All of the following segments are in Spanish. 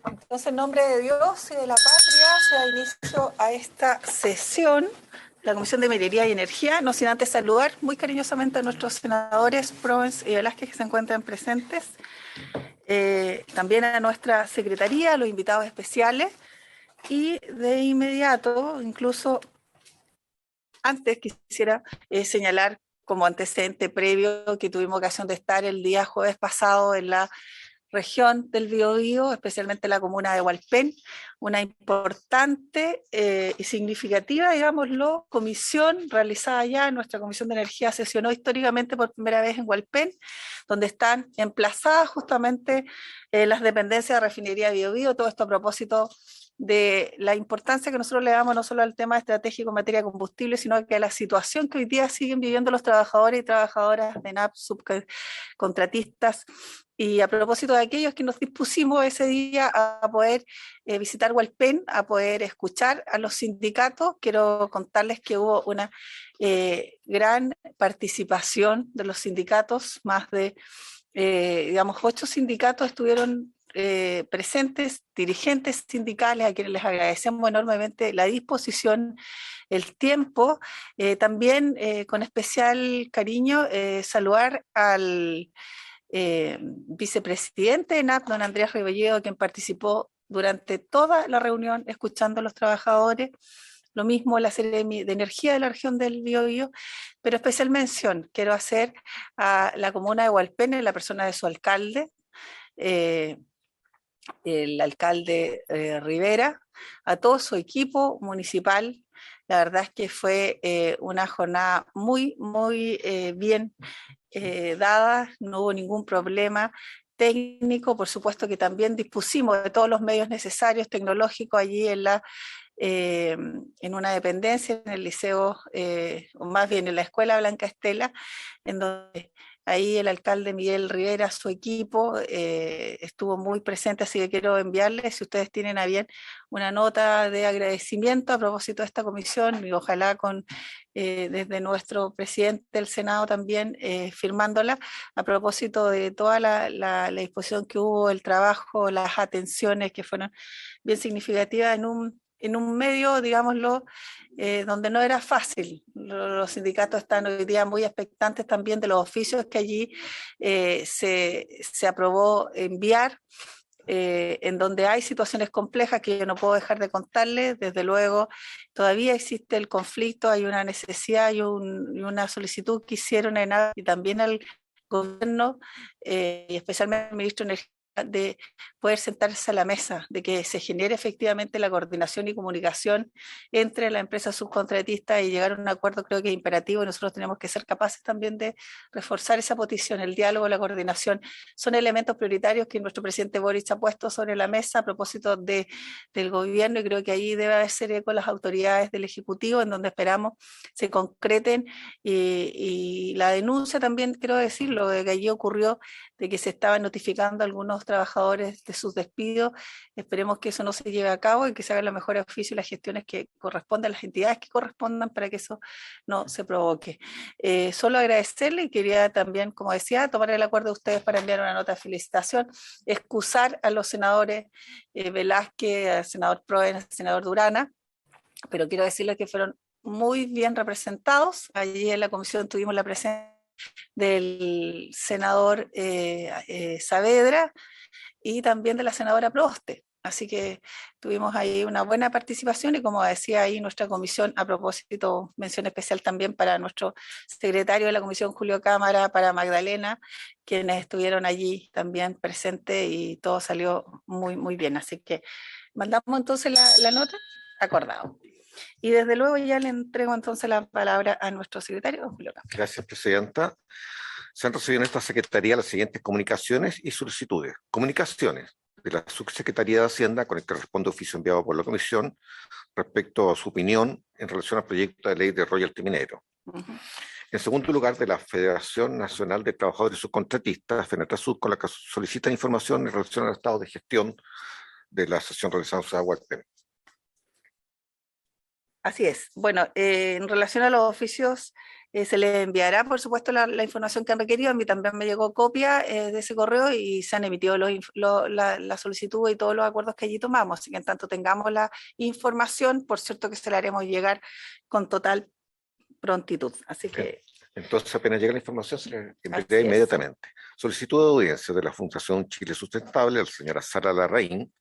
Entonces, en nombre de Dios y de la patria, se da inicio a esta sesión de la Comisión de Minería y Energía, no sin antes saludar muy cariñosamente a nuestros senadores Provence y Velázquez que se encuentran presentes, también a nuestra secretaría, a los invitados especiales, y de inmediato, incluso antes quisiera señalar como antecedente previo que tuvimos ocasión de estar el día jueves pasado en la región del Biobío, especialmente la comuna de Hualpén, una importante y significativa, digámoslo, comisión realizada ya. Nuestra Comisión de Energía sesionó históricamente por primera vez en Hualpén, donde están emplazadas justamente las dependencias de refinería Biobío, todo esto a propósito de la importancia que nosotros le damos no solo al tema estratégico en materia de combustible, sino que a la situación que hoy día siguen viviendo los trabajadores y trabajadoras de ENAP, subcontratistas. Y a propósito de aquellos que nos dispusimos ese día a poder visitar Hualpén, a poder escuchar a los sindicatos, quiero contarles que hubo una gran participación de los sindicatos, más de, digamos, 8 sindicatos estuvieron presentes, dirigentes sindicales, a quienes les agradecemos enormemente la disposición, el tiempo, también con especial cariño saludar al vicepresidente de ENAP, don Andrés Rebolledo, quien participó durante toda la reunión escuchando a los trabajadores, lo mismo la Seremi de Energía de la región del Biobío, pero especial mención quiero hacer a la comuna de Hualpén en la persona de su alcalde, eh, el alcalde Rivera, a todo su equipo municipal. La verdad es que fue una jornada muy bien dada, no hubo ningún problema técnico. Por supuesto que también dispusimos de todos los medios necesarios tecnológicos allí en una dependencia, en el liceo, o más bien en la Escuela Blanca Estela, en donde ahí el alcalde Miguel Rivera, su equipo, estuvo muy presente, así que quiero enviarles, si ustedes tienen a bien, una nota de agradecimiento a propósito de esta comisión, y ojalá con desde nuestro presidente del Senado también firmándola, a propósito de toda la disposición que hubo, el trabajo, las atenciones que fueron bien significativas en un medio, digámoslo, donde no era fácil. Los sindicatos están hoy día muy expectantes también de los oficios que allí se aprobó enviar, en donde hay situaciones complejas que yo no puedo dejar de contarles. Desde luego, todavía existe el conflicto, hay una necesidad y una solicitud que hicieron en y también al gobierno, y especialmente al ministro de Energía, de poder sentarse a la mesa, de que se genere efectivamente la coordinación y comunicación entre la empresa subcontratista y llegar a un acuerdo. Creo que es imperativo y nosotros tenemos que ser capaces también de reforzar esa posición. El diálogo, la coordinación son elementos prioritarios que nuestro presidente Boric ha puesto sobre la mesa a propósito del gobierno, y creo que ahí debe hacer eco las autoridades del Ejecutivo, en donde esperamos se concreten, y la denuncia también, quiero decirlo, de que allí ocurrió de que se estaban notificando a algunos trabajadores de sus despidos. Esperemos que eso no se lleve a cabo y que se hagan los mejores oficios y las gestiones que correspondan, las entidades que correspondan, para que eso no se provoque. Solo agradecerle, y quería también, como decía, tomar el acuerdo de ustedes para enviar una nota de felicitación, excusar a los senadores Velázquez, al senador Proen, al senador Durana, pero quiero decirles que fueron muy bien representados. Allí en la comisión tuvimos la presencia del senador Saavedra y también de la senadora Proboste. Así que tuvimos ahí una buena participación, y como decía ahí nuestra comisión, a propósito, mención especial también para nuestro secretario de la comisión, Julio Cámara, para Magdalena, quienes estuvieron allí también presentes, y todo salió muy bien. Así que mandamos entonces la nota, acordado. Y desde luego ya le entrego entonces la palabra a nuestro secretario, Julio Cámara. Gracias, Presidenta. Se han recibido en esta Secretaría las siguientes comunicaciones y solicitudes. Comunicaciones de la Subsecretaría de Hacienda, con el que responde oficio enviado por la Comisión respecto a su opinión en relación al proyecto de ley de royalty minero. En segundo lugar, de la Federación Nacional de Trabajadores y Subcontratistas, FENATRASUB, con la que solicitan información en relación al estado de gestión de la sesión realizada en Ciudad Hualpén. Así es. Bueno, en relación a los oficios Se les enviará, por supuesto, la información que han requerido. A mí también me llegó copia de ese correo y se han emitido la solicitud y todos los acuerdos que allí tomamos. Así que en tanto tengamos la información, por cierto que se la haremos llegar con total prontitud. Así que... Entonces, apenas llega la información, se le enviará inmediatamente. Solicitud de audiencia de la Fundación Chile Sustentable a la señora Sara Larraín,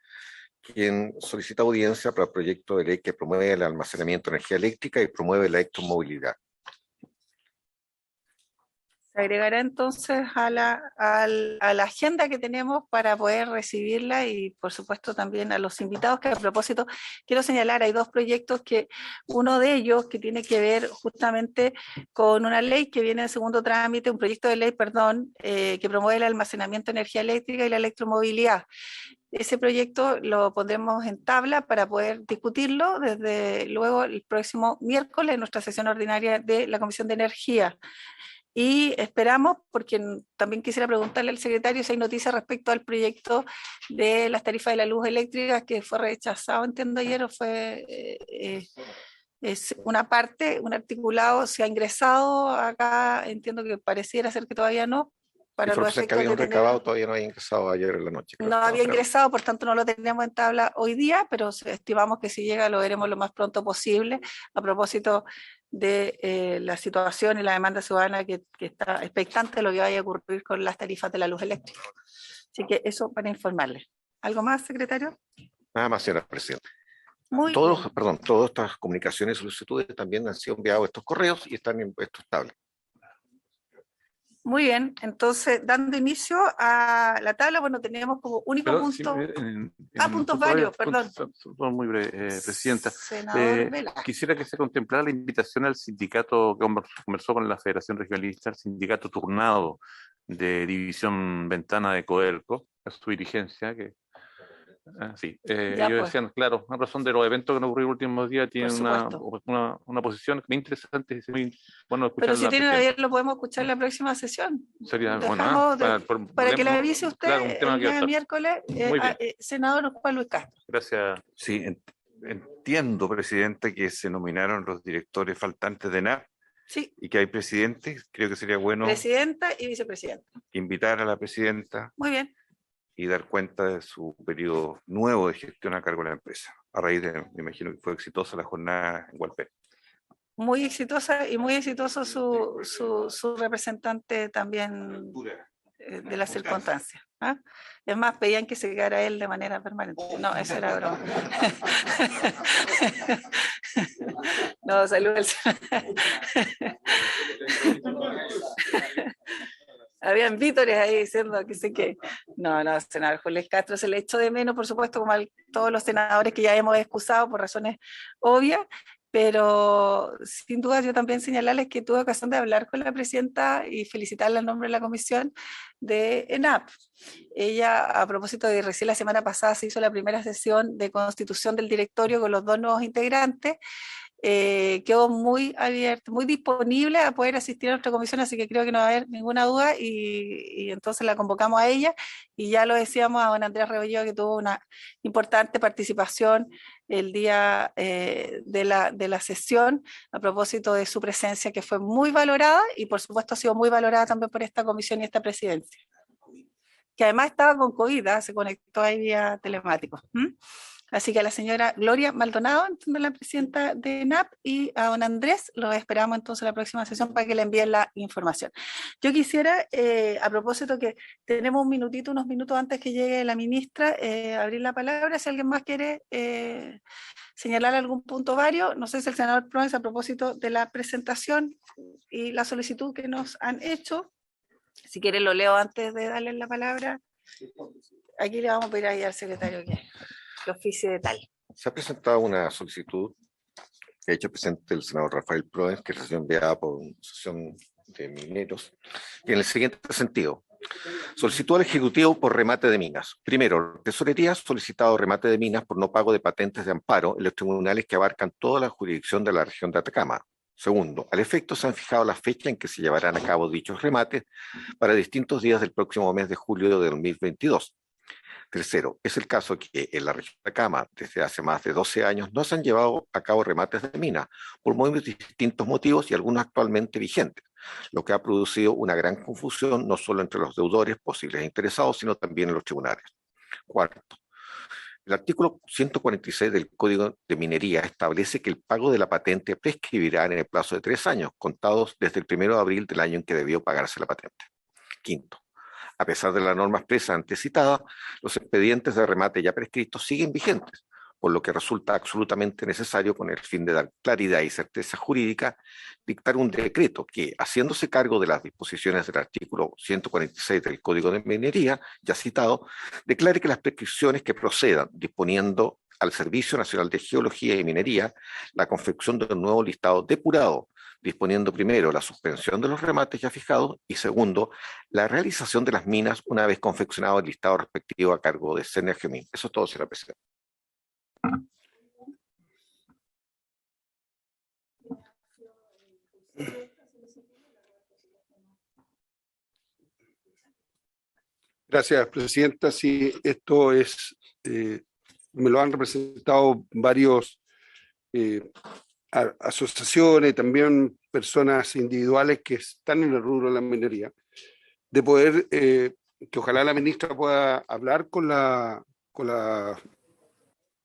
quien solicita audiencia para el proyecto de ley que promueve el almacenamiento de energía eléctrica y promueve la electromovilidad. Se agregará entonces a la agenda que tenemos para poder recibirla y por supuesto también a los invitados, que a propósito quiero señalar, hay dos proyectos, que uno de ellos que tiene que ver justamente con una ley que viene en segundo trámite, un proyecto de ley, perdón, que promueve el almacenamiento de energía eléctrica y la electromovilidad. Ese proyecto lo pondremos en tabla para poder discutirlo desde luego el próximo miércoles en nuestra sesión ordinaria de la Comisión de Energía. Y esperamos, porque también quisiera preguntarle al secretario si hay noticias respecto al proyecto de las tarifas de la luz eléctrica que fue rechazado, entiendo ayer, o fue es una parte, un articulado, se ha ingresado acá, entiendo que pareciera ser que todavía no. Para los efectos que había un recabado, todavía no había ingresado ayer en la noche. No había ingresado, por tanto no lo tenemos en tabla hoy día, pero estimamos que si llega lo veremos lo más pronto posible, a propósito de la situación y la demanda ciudadana que está expectante de lo que vaya a ocurrir con las tarifas de la luz eléctrica. Así que eso para informarles. ¿Algo más, secretario? Nada más, señora presidenta. Muy Todas estas comunicaciones y solicitudes también han sido enviados estos correos y están en estos tablets. Muy bien, entonces dando inicio a la tabla, bueno, teníamos como único punto... puntos varios, perdón. Son muy breves, Presidenta. Senador Vela. Quisiera que se contemplara la invitación al sindicato que conversó con la Federación Regionalista, el sindicato turnado de División Ventana de Codelco, a su dirigencia, que... ellos decían, claro, a razón de los eventos que han ocurrido en los últimos días, tienen una posición muy interesante y muy bueno escuchar. Pero si tienen ayer, lo podemos escuchar en la próxima sesión. Sería bueno, para que le avise usted, claro, el día de miércoles, senador Juan Luis Castro. Gracias. Sí, entiendo, Presidente, que se nominaron los directores faltantes de NAP. Sí. Y que hay presidentes. Creo que sería bueno. Presidenta y vicepresidenta. Invitar a la presidenta. Muy bien. Y dar cuenta de su periodo nuevo de gestión a cargo de la empresa. A raíz de, me imagino que fue exitosa la jornada en Hualpén. Muy exitosa y muy exitoso su representante también de las circunstancias. ¿Ah? Es más, pedían que se quedara él de manera permanente. No, eso era broma. No, saludos. Habían vítores ahí diciendo que sé que... No, senador Juan Luis Castro se le echó de menos, por supuesto, como a todos los senadores que ya hemos excusado por razones obvias, pero sin duda yo también señalarles que tuve ocasión de hablar con la presidenta y felicitarla en nombre de la comisión de ENAP. Ella, a propósito de recién la semana pasada se hizo la primera sesión de constitución del directorio con los dos nuevos integrantes, quedó muy abierto, muy disponible a poder asistir a nuestra comisión, así que creo que no va a haber ninguna duda y entonces la convocamos a ella y ya lo decíamos a don Andrés Rebolledo, que tuvo una importante participación el día de la sesión a propósito de su presencia, que fue muy valorada y por supuesto ha sido muy valorada también por esta comisión y esta presidencia, que además estaba con COVID, se conectó ahí vía telemático. Así que a la señora Gloria Maldonado, la presidenta de ENAP, y a don Andrés, los esperamos entonces en la próxima sesión para que le envíen la información. Yo quisiera, a propósito que tenemos unos minutos antes que llegue la ministra, abrir la palabra, si alguien más quiere señalar algún punto vario. No sé si el senador Proens, a propósito de la presentación y la solicitud que nos han hecho, si quiere lo leo antes de darle la palabra. Aquí le vamos a pedir ahí al secretario que oficie de tal. Se ha presentado una solicitud que ha hecho presente el senador Rafael Proens, que ha sido enviada por una asociación de mineros, y en el siguiente sentido. Solicitud al Ejecutivo por remate de minas. Primero, Tesorería ha solicitado remate de minas por no pago de patentes de amparo en los tribunales que abarcan toda la jurisdicción de la región de Atacama. Segundo, al efecto se han fijado la fecha en que se llevarán a cabo dichos remates para distintos días del próximo mes de julio de 2022. Tercero, es el caso que en la región de Atacama, desde hace más de 12 años, no se han llevado a cabo remates de mina por muy distintos motivos y algunos actualmente vigentes, lo que ha producido una gran confusión no solo entre los deudores, posibles interesados, sino también en los tribunales. Cuarto, el artículo 146 del Código de Minería establece que el pago de la patente prescribirá en el plazo de 3 años, contados desde el 1 de abril del año en que debió pagarse la patente. Quinto, a pesar de la norma expresa antes citada, los expedientes de remate ya prescritos siguen vigentes, por lo que resulta absolutamente necesario, con el fin de dar claridad y certeza jurídica, dictar un decreto que, haciéndose cargo de las disposiciones del artículo 146 del Código de Minería, ya citado, declare que las prescripciones que procedan, disponiendo al Servicio Nacional de Geología y Minería la confección de un nuevo listado depurado, disponiendo primero la suspensión de los remates ya fijados y segundo, la realización de las minas una vez confeccionado el listado respectivo a cargo de Senergemin. Eso es todo, señora presidenta. Gracias, presidenta. Sí, esto es, me lo han representado varios asociaciones, también personas individuales que están en el rubro de la minería, de poder, que ojalá la ministra pueda hablar con la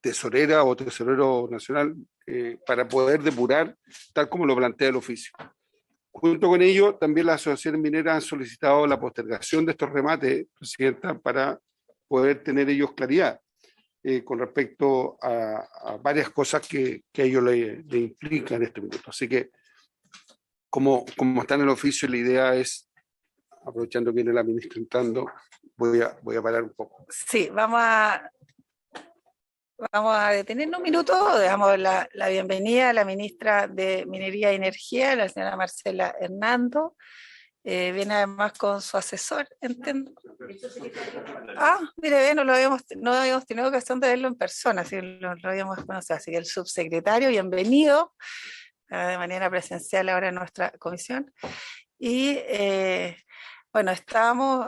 tesorera o tesorero nacional para poder depurar tal como lo plantea el oficio. Junto con ello, también las asociaciones mineras han solicitado la postergación de estos remates, presidenta, para poder tener ellos claridad con respecto a varias cosas que a ellos le implican en este minuto. Así que, como está en el oficio, la idea es, aprovechando que viene la ministra entrando, voy a parar un poco. Sí, vamos a detenernos un minuto, damos la bienvenida a la ministra de Minería y Energía, la señora Marcela Hernando. Viene además con su asesor, entiendo. Mire, no habíamos tenido ocasión de verlo en persona, así lo habíamos conocido. Así que el subsecretario, bienvenido de manera presencial ahora en nuestra comisión. Y bueno, estábamos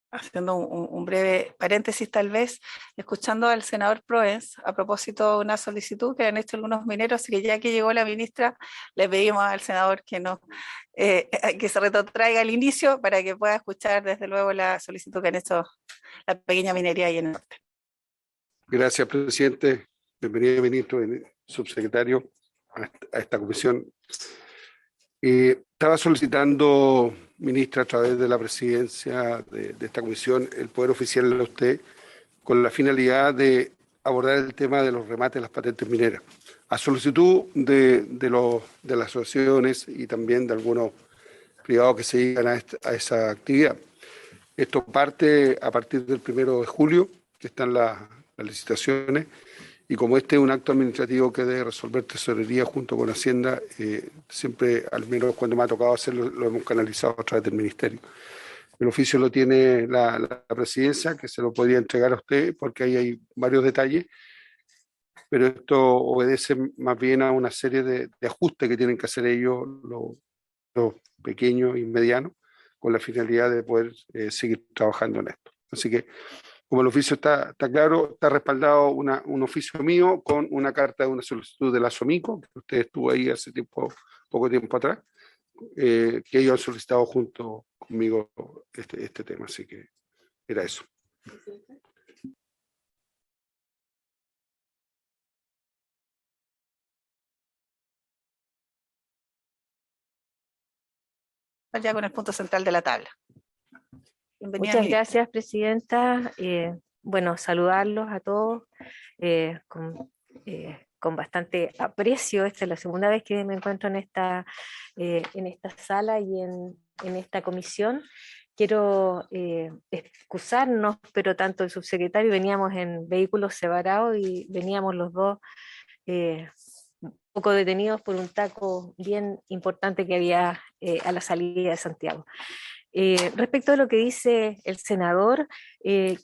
haciendo un breve paréntesis tal vez, escuchando al senador Proens a propósito de una solicitud que han hecho algunos mineros, así que ya que llegó la ministra, le pedimos al senador que se retrotraiga al inicio para que pueda escuchar desde luego la solicitud que han hecho la pequeña minería ahí en el norte. Gracias, presidente. Bienvenido, ministro, subsecretario, a esta comisión. Estaba solicitando, ministra, a través de la presidencia de esta comisión, el poder oficial a usted con la finalidad de abordar el tema de los remates de las patentes mineras, a solicitud de las asociaciones y también de algunos privados que se dedican a esa actividad. Esto parte a partir del 1 de julio, que están las licitaciones, y como este es un acto administrativo que debe resolver Tesorería junto con Hacienda, siempre, al menos cuando me ha tocado hacerlo, lo hemos canalizado a través del Ministerio. El oficio lo tiene la presidencia, que se lo podría entregar a usted, porque ahí hay varios detalles, pero esto obedece más bien a una serie de ajustes que tienen que hacer ellos, los pequeños y medianos, con la finalidad de poder seguir trabajando en esto. Así que, como el oficio está claro, está respaldado un oficio mío con una carta de una solicitud de la SOMICO, que usted estuvo ahí hace poco tiempo atrás, que ellos han solicitado junto conmigo este tema. Así que era eso. Ya con el punto central de la tabla. Bienvenida, Muchas ministra. gracias, presidenta. Bueno, saludarlos a todos con bastante aprecio. Esta es la segunda vez que me encuentro en esta sala y en esta comisión. Quiero excusarnos, pero tanto el subsecretario, veníamos en vehículos separados y veníamos los dos un poco detenidos por un taco bien importante que había a la salida de Santiago. Respecto a lo que dice el senador,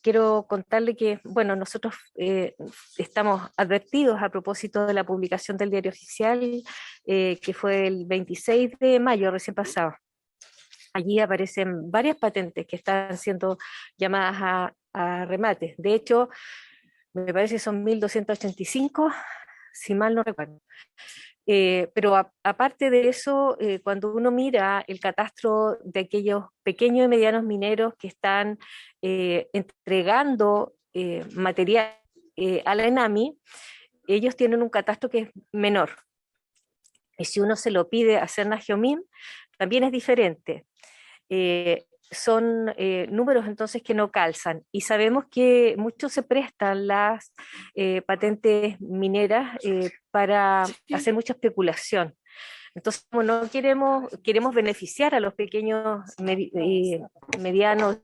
quiero contarle que, bueno, nosotros estamos advertidos a propósito de la publicación del Diario Oficial, que fue el 26 de mayo, recién pasado. allí aparecen varias patentes que están siendo llamadas a remates. De hecho, me parece que son 1285, si mal no recuerdo. Pero aparte de eso, cuando uno mira el catastro de aquellos pequeños y medianos mineros que están entregando material a la ENAMI, ellos tienen un catastro que es menor. Y si uno se lo pide a Serna Geomin, también es diferente. Son números entonces que no calzan y sabemos que mucho se prestan las patentes mineras para hacer mucha especulación. Entonces, como no queremos beneficiar a los pequeños, medianos,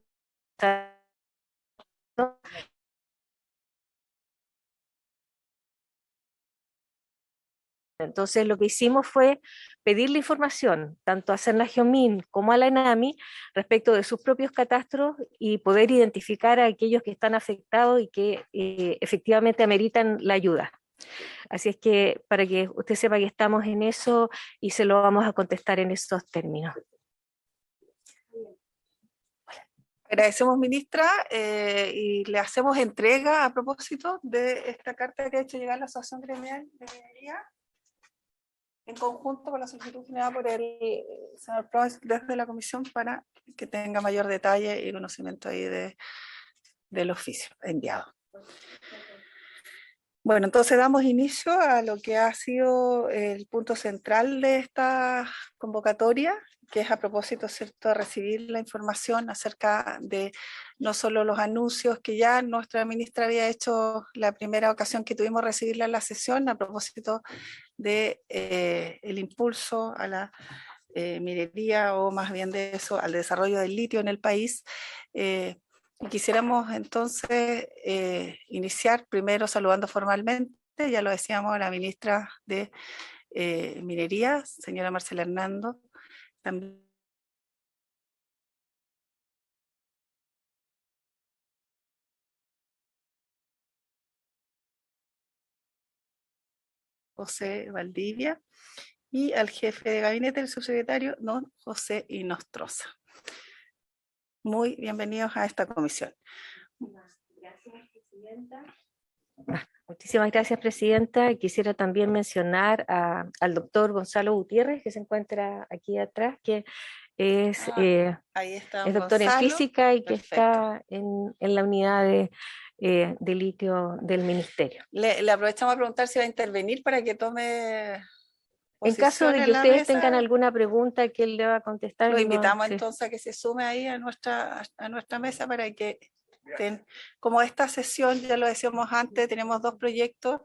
entonces lo que hicimos fue pedirle información tanto a Serna Geomin como a la ENAMI respecto de sus propios catastros y poder identificar a aquellos que están afectados y que efectivamente ameritan la ayuda. Así es que para que usted sepa que estamos en eso y se lo vamos a contestar en esos términos. Agradecemos, ministra, y le hacemos entrega a propósito de esta carta que ha hecho llegar la Asociación Gremial de Minería, en conjunto con la solicitud generada por el señor Proves desde la comisión, para que tenga mayor detalle y conocimiento ahí del oficio enviado. Bueno, entonces damos inicio a lo que ha sido el punto central de esta convocatoria, que es a propósito, ¿cierto?, de recibir la información acerca de no solo los anuncios que ya nuestra ministra había hecho la primera ocasión que tuvimos recibirla en la sesión, a propósito de el impulso a la minería, o más bien de eso, al desarrollo del litio en el país. Y quisiéramos entonces iniciar primero saludando formalmente, ya lo decíamos, a la ministra de Minería, señora Marcela Hernando. También José Valdivia, y al jefe de gabinete, el subsecretario don José Inostroza. Muy bienvenidos a esta comisión. Gracias, presidenta. Muchísimas gracias, presidenta. Quisiera también mencionar al doctor Gonzalo Gutiérrez, que se encuentra aquí atrás, que es doctor en física y que está en la unidad de litio del ministerio. Le aprovechamos a preguntar si va a intervenir para que tome en caso de que ustedes mesa, tengan alguna pregunta que él le va a contestar. Lo invitamos entonces a que se sume ahí a nuestra mesa para que, como esta sesión, ya lo decíamos antes, tenemos 2 proyectos,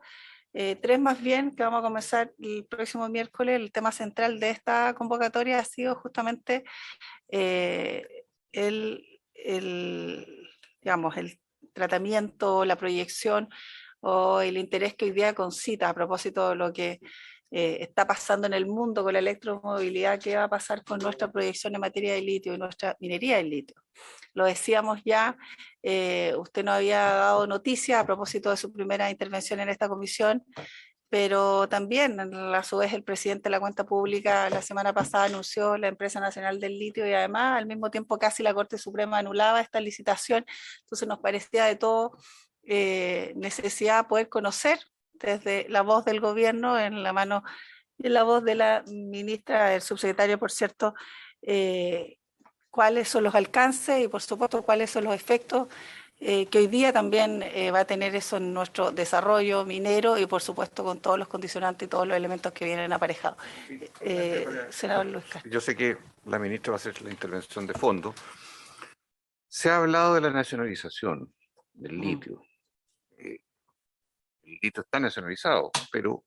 3 más bien, que vamos a comenzar el próximo miércoles. El tema central de esta convocatoria ha sido justamente digamos, el tratamiento, la proyección o el interés que hoy día concita a propósito de lo que está pasando en el mundo con la electromovilidad. ¿Qué va a pasar con nuestra proyección en materia de litio y nuestra minería de litio? Lo decíamos ya, usted nos había dado noticia a propósito de su primera intervención en esta comisión, pero también a su vez el presidente de la cuenta pública la semana pasada anunció la Empresa Nacional del Litio, y además al mismo tiempo casi la Corte Suprema anulaba esta licitación. Entonces nos parecía de todo necesidad poder conocer desde la voz del gobierno, en la mano y en la voz de la ministra, del subsecretario, por cierto, cuáles son los alcances y por supuesto cuáles son los efectos que hoy día también va a tener eso en nuestro desarrollo minero, y por supuesto con todos los condicionantes y todos los elementos que vienen aparejados. Senador Luis Castro. Yo sé que la ministra va a hacer la intervención de fondo. Se ha hablado de la nacionalización del litio. El litio está nacionalizado, pero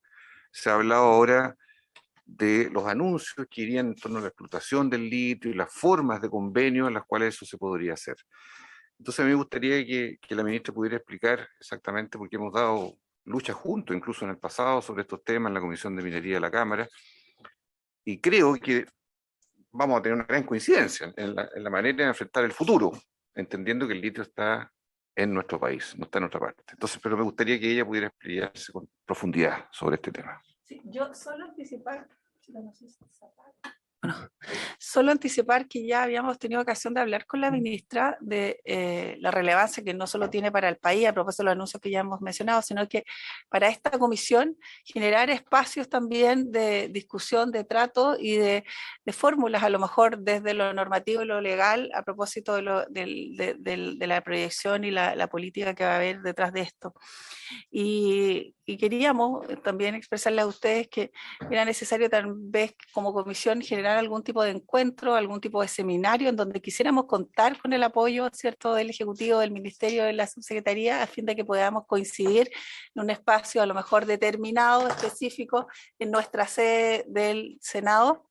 se ha hablado ahora de los anuncios que irían en torno a la explotación del litio y las formas de convenio en las cuales eso se podría hacer. Entonces a mí me gustaría que la ministra pudiera explicar exactamente, porque hemos dado lucha juntos, incluso en el pasado, sobre estos temas en la Comisión de Minería de la Cámara, y creo que vamos a tener una gran coincidencia en la manera de enfrentar el futuro, entendiendo que el litio está en nuestro país, no está en otra parte. Entonces, pero me gustaría que ella pudiera explicarse con profundidad sobre este tema. Sí, yo solo anticipar, no sé si Solo anticipar que ya habíamos tenido ocasión de hablar con la ministra de la relevancia que no solo tiene para el país, a propósito de los anuncios que ya hemos mencionado, sino que para esta comisión generar espacios también de discusión, de trato y de fórmulas, a lo mejor desde lo normativo y lo legal, a propósito de la proyección y la política que va a haber detrás de esto. Y queríamos también expresarles a ustedes que era necesario tal vez como comisión generar algún tipo de encuentro, algún tipo de seminario en donde quisiéramos contar con el apoyo, ¿cierto?, del Ejecutivo, del Ministerio, de la Subsecretaría, a fin de que podamos coincidir en un espacio a lo mejor determinado, específico, en nuestra sede del Senado,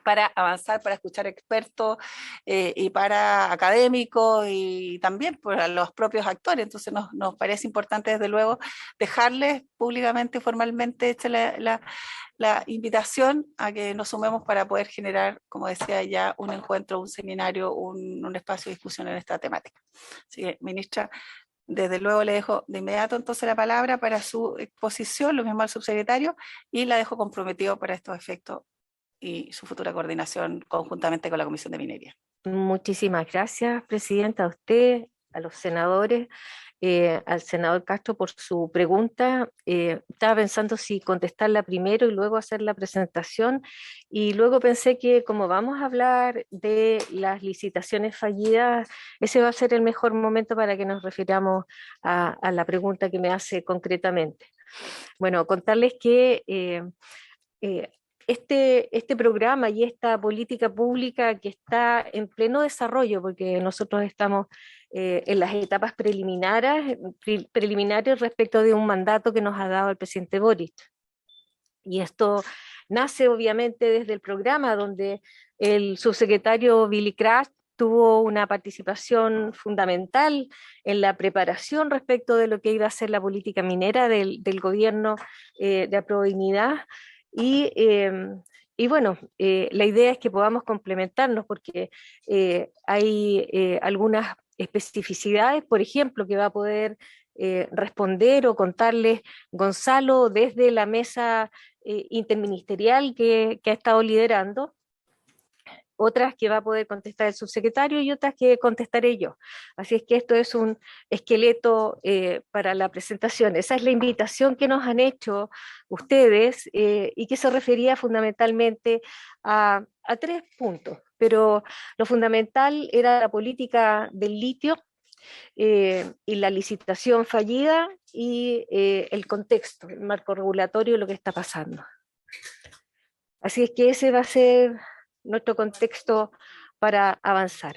para avanzar, para escuchar expertos y para académicos y también para los propios actores. Entonces nos parece importante desde luego dejarles públicamente, formalmente hecha la invitación a que nos sumemos para poder generar, como decía ya, un encuentro, un seminario, un espacio de discusión en esta temática. Así que, ministra, desde luego le dejo de inmediato entonces la palabra para su exposición, lo mismo al subsecretario, y la dejo comprometido para estos efectos y su futura coordinación conjuntamente con la Comisión de Minería. Muchísimas gracias, Presidenta, a usted, a los senadores, al senador Castro por su pregunta. Estaba pensando si contestarla primero y luego hacer la presentación, y luego pensé que como vamos a hablar de las licitaciones fallidas, ese va a ser el mejor momento para que nos refiramos a la pregunta que me hace concretamente. Bueno, contarles que este programa y esta política pública que está en pleno desarrollo, porque nosotros estamos en las etapas preliminares respecto de un mandato que nos ha dado el presidente Boric. Y esto nace obviamente desde el programa donde el subsecretario Billy Crash tuvo una participación fundamental en la preparación respecto de lo que iba a ser la política minera del gobierno de Aprobinidad. Y bueno, la idea es que podamos complementarnos porque hay algunas especificidades, por ejemplo, que va a poder responder o contarles Gonzalo desde la mesa interministerial que ha estado liderando, otras que va a poder contestar el subsecretario y otras que contestaré yo. Así es que esto es un esqueleto para la presentación. Esa es la invitación que nos han hecho ustedes y que se refería fundamentalmente a 3 puntos, pero lo fundamental era la política del litio y la licitación fallida y el contexto, el marco regulatorio, lo que está pasando. Así es que ese va a ser nuestro contexto para avanzar.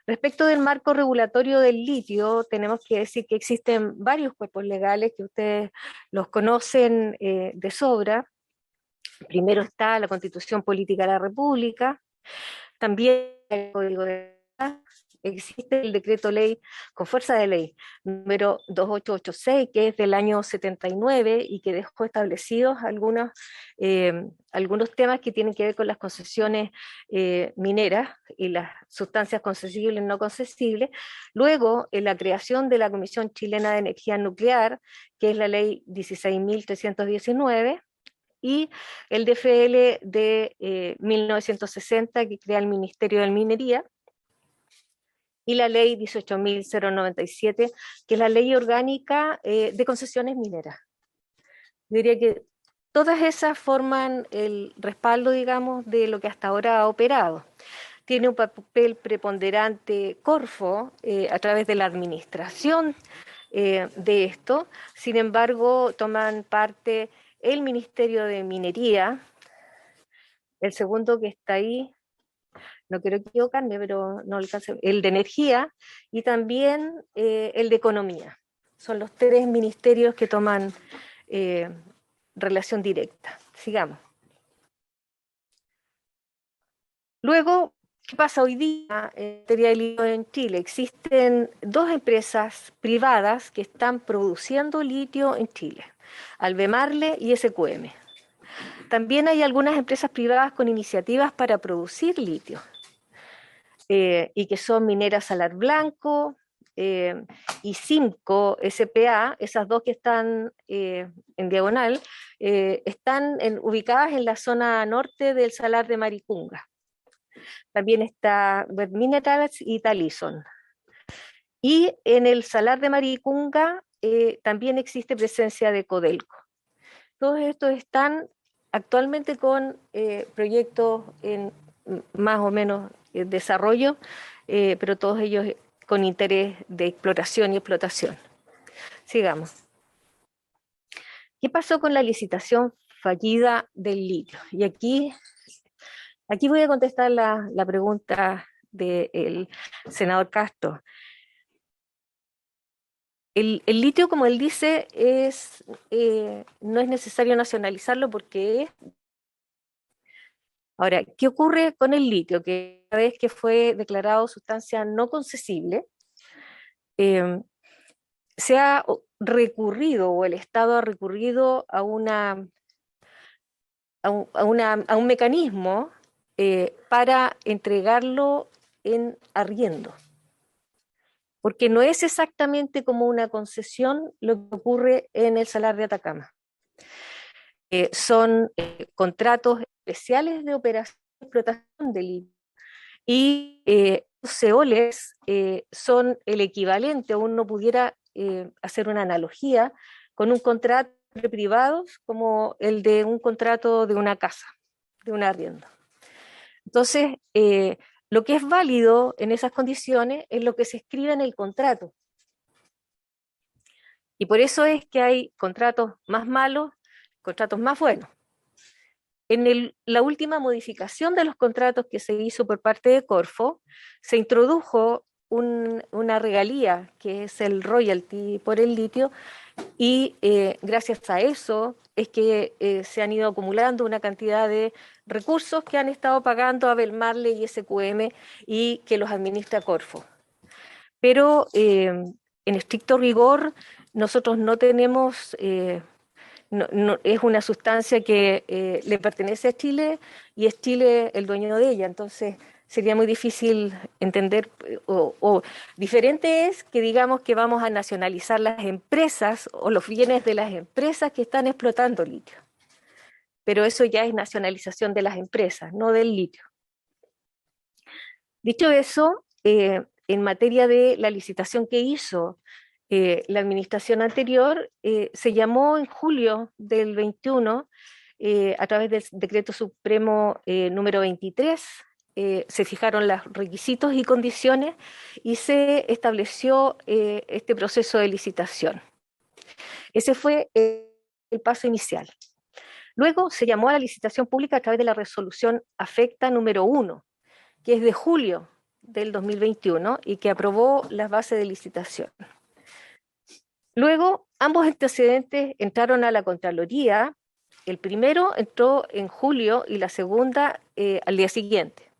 Respecto del marco regulatorio del litio, tenemos que decir que existen varios cuerpos legales que ustedes los conocen de sobra. Primero está la Constitución Política de la República, también el Código de existe el decreto ley con fuerza de ley número 2886, que es del año 79 y que dejó establecidos algunos temas que tienen que ver con las concesiones mineras y las sustancias concesibles y no concesibles. Luego, la creación de la Comisión Chilena de Energía Nuclear, que es la ley 16.319, y el DFL de 1960, que crea el Ministerio de Minería, y la ley 18.097, que es la ley orgánica de concesiones mineras. Yo diría que todas esas forman el respaldo, digamos, de lo que hasta ahora ha operado. Tiene un papel preponderante Corfo a través de la administración de esto. Sin embargo, toman parte el Ministerio de Minería, el segundo que está ahí, no quiero equivocarme, pero no alcanzo, el de Energía y también el de Economía. Son los 3 ministerios que toman relación directa. Sigamos. Luego, ¿qué pasa hoy día en materia de litio en Chile? Existen 2 empresas privadas que están produciendo litio en Chile, Albemarle y SQM. También hay algunas empresas privadas con iniciativas para producir litio, y que son Minera Salar Blanco, y Simco SPA, esas dos que están en diagonal, están ubicadas en la zona norte del Salar de Maricunga. También está Red Minerals y Talison. Y en el Salar de Maricunga también existe presencia de Codelco. Todos estos están actualmente con proyectos en más o menos desarrollo, pero todos ellos con interés de exploración y explotación. Sigamos. ¿Qué pasó con la licitación fallida del litio? Y aquí voy a contestar la pregunta del senador Castro. El litio, como él dice, no es necesario nacionalizarlo porque es... Ahora, ¿qué ocurre con el litio? Que una vez que fue declarado sustancia no concesible, se ha recurrido, o el Estado ha recurrido a un mecanismo para entregarlo en arriendo. Porque no es exactamente como una concesión lo que ocurre en el Salar de Atacama. Son contratos especiales de operación y explotación de litio. Y los ceoles son el equivalente, o uno pudiera hacer una analogía con un contrato de privados como el de un contrato de una casa, de un arriendo. Entonces, lo que es válido en esas condiciones es lo que se escribe en el contrato. Y por eso es que hay contratos más malos, contratos más buenos. En la última modificación de los contratos que se hizo por parte de Corfo, se introdujo una regalía, que es el royalty por el litio, y gracias a eso es que se han ido acumulando una cantidad de recursos que han estado pagando Abel Marley y SQM y que los administra Corfo. Pero en estricto rigor, nosotros no tenemos... No, es una sustancia que le pertenece a Chile y es Chile el dueño de ella, entonces sería muy difícil entender, o diferente es que digamos que vamos a nacionalizar las empresas o los bienes de las empresas que están explotando litio, pero eso ya es nacionalización de las empresas, no del litio. Dicho eso, en materia de la licitación que hizo la administración anterior, se llamó en julio del 21, a través del Decreto Supremo número 23, se fijaron los requisitos y condiciones y se estableció este proceso de licitación. Ese fue el paso inicial. Luego se llamó a la licitación pública a través de la resolución afecta número 1, que es de julio del 2021 y que aprobó las bases de licitación. Luego, ambos antecedentes entraron a la Contraloría. El primero entró en julio y la segunda al día siguiente,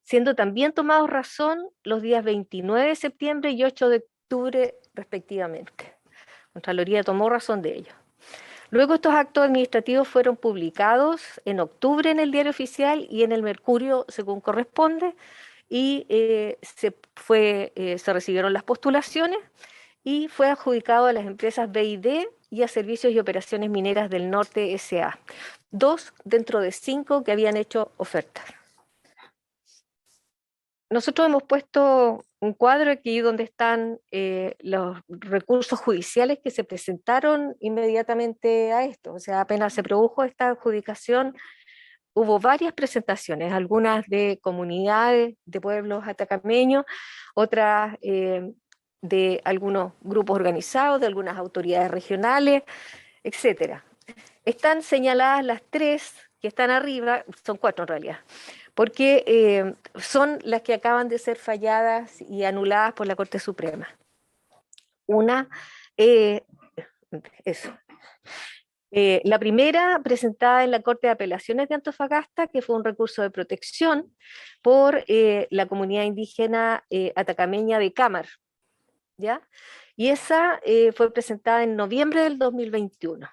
siendo también tomados razón los días 29 de septiembre y 8 de octubre respectivamente. La Contraloría tomó razón de ello. Luego estos actos administrativos fueron publicados en octubre en el Diario Oficial y en el Mercurio según corresponde, y se recibieron las postulaciones y fue adjudicado a las empresas BID y a Servicios y Operaciones Mineras del Norte S.A., 2 dentro de 5 que habían hecho ofertas. Nosotros hemos puesto un cuadro aquí donde están los recursos judiciales que se presentaron inmediatamente a esto. O sea, apenas se produjo esta adjudicación, hubo varias presentaciones, algunas de comunidades, de pueblos atacameños, otras de algunos grupos organizados, de algunas autoridades regionales, etc. Están señaladas las 3 que están arriba, son 4 en realidad, porque son las que acaban de ser falladas y anuladas por la Corte Suprema. Una, la primera presentada en la Corte de Apelaciones de Antofagasta, que fue un recurso de protección por la comunidad indígena atacameña de Cámar, ¿ya? Y esa fue presentada en noviembre del 2021.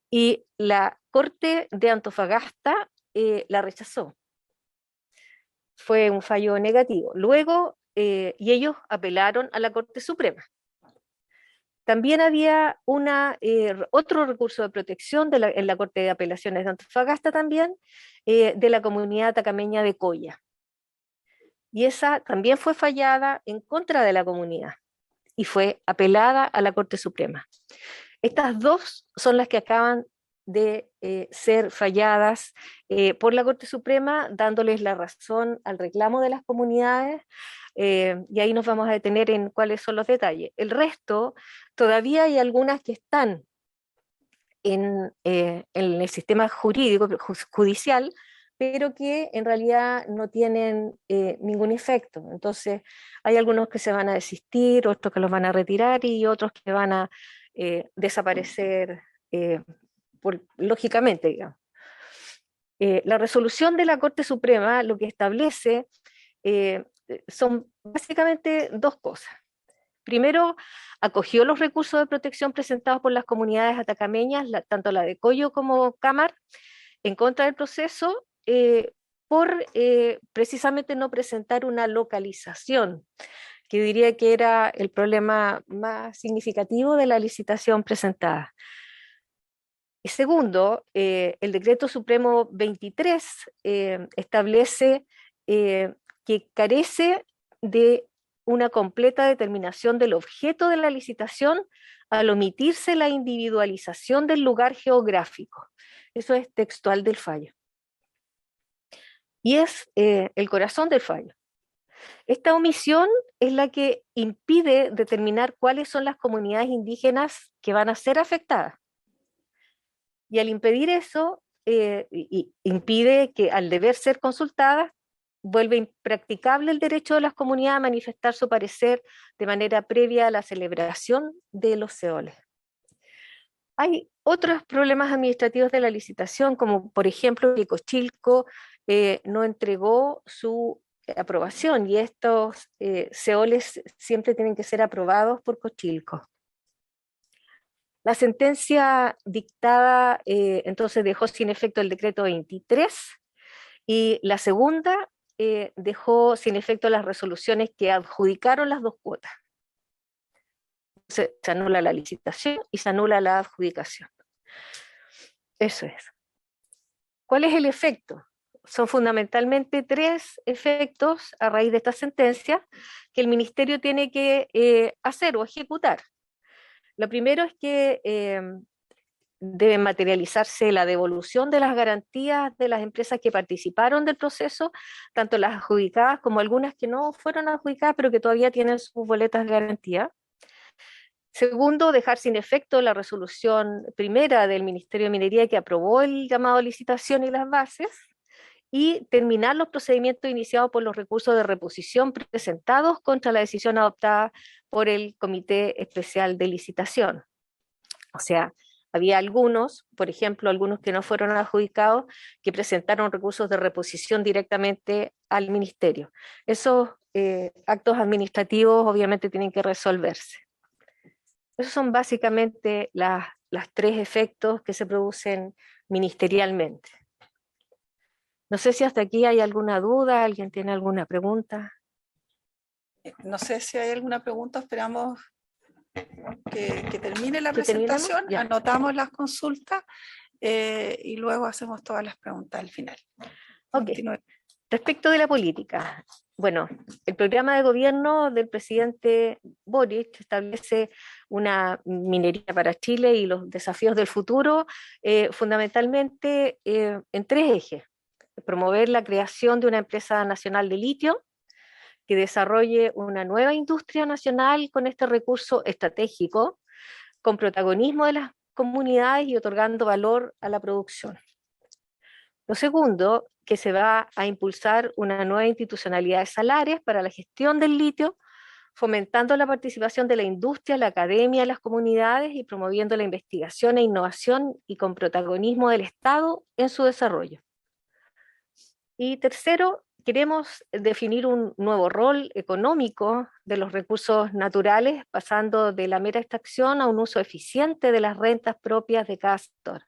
Y la Corte de Antofagasta la rechazó. Fue un fallo negativo. Luego y ellos apelaron a la Corte Suprema. También había otro recurso de protección en la Corte de Apelaciones de Antofagasta también, de la comunidad atacameña de Coya. Y esa también fue fallada en contra de la comunidad y fue apelada a la Corte Suprema. Estas dos son las que acaban de ser falladas por la Corte Suprema, dándoles la razón al reclamo de las comunidades, y ahí nos vamos a detener en cuáles son los detalles. El resto, todavía hay algunas que están en el sistema jurídico, judicial, pero que en realidad no tienen ningún efecto. Entonces, hay algunos que se van a desistir, otros que los van a retirar y otros que van a desaparecer lógicamente, digamos. La resolución de la Corte Suprema lo que establece son básicamente dos cosas. Primero, acogió los recursos de protección presentados por las comunidades atacameñas, tanto la de Coyo como Cámara, en contra del proceso, por precisamente no presentar una localización, que diría que era el problema más significativo de la licitación presentada. Y segundo, el Decreto Supremo 23 establece que carece de una completa determinación del objeto de la licitación al omitirse la individualización del lugar geográfico. Eso es textual del fallo. Y es el corazón del fallo. Esta omisión es la que impide determinar cuáles son las comunidades indígenas que van a ser afectadas. Y al impedir eso, impide que al deber ser consultadas, vuelve impracticable el derecho de las comunidades a manifestar su parecer de manera previa a la celebración de los CEOLES. Hay otros problemas administrativos de la licitación, como por ejemplo que Cochilco no entregó su aprobación, y estos CEOLES siempre tienen que ser aprobados por Cochilco. La sentencia dictada entonces dejó sin efecto el decreto 23, y la segunda dejó sin efecto las resoluciones que adjudicaron las dos cuotas. Se anula la licitación y se anula la adjudicación. Eso es. ¿Cuál es el efecto? Son fundamentalmente tres efectos a raíz de esta sentencia que el Ministerio tiene que hacer o ejecutar. Lo primero es que debe materializarse la devolución de las garantías de las empresas que participaron del proceso, tanto las adjudicadas como algunas que no fueron adjudicadas, pero que todavía tienen sus boletas de garantía. Segundo, dejar sin efecto la resolución primera del Ministerio de Minería que aprobó el llamado a licitación y las bases, y terminar los procedimientos iniciados por los recursos de reposición presentados contra la decisión adoptada por el Comité Especial de Licitación. O sea, había algunos, por ejemplo, algunos que no fueron adjudicados, que presentaron recursos de reposición directamente al Ministerio. Esos actos administrativos obviamente tienen que resolverse. Esos son básicamente las tres efectos que se producen ministerialmente. No sé si hasta aquí hay alguna duda, alguien tiene alguna pregunta. No sé si hay alguna pregunta, esperamos que termine la presentación, anotamos las consultas y luego hacemos todas las preguntas al final. Okay. Respecto de la política, bueno, el programa de gobierno del presidente Boric establece una minería para Chile y los desafíos del futuro, fundamentalmente en tres ejes. Promover la creación de una empresa nacional de litio que desarrolle una nueva industria nacional con este recurso estratégico, con protagonismo de las comunidades y otorgando valor a la producción. Lo segundo, que se va a impulsar una nueva institucionalidad de salarios para la gestión del litio, fomentando la participación de la industria, la academia, las comunidades y promoviendo la investigación e innovación y con protagonismo del Estado en su desarrollo. Y tercero, queremos definir un nuevo rol económico de los recursos naturales, pasando de la mera extracción a un uso eficiente de las rentas propias de cada sector,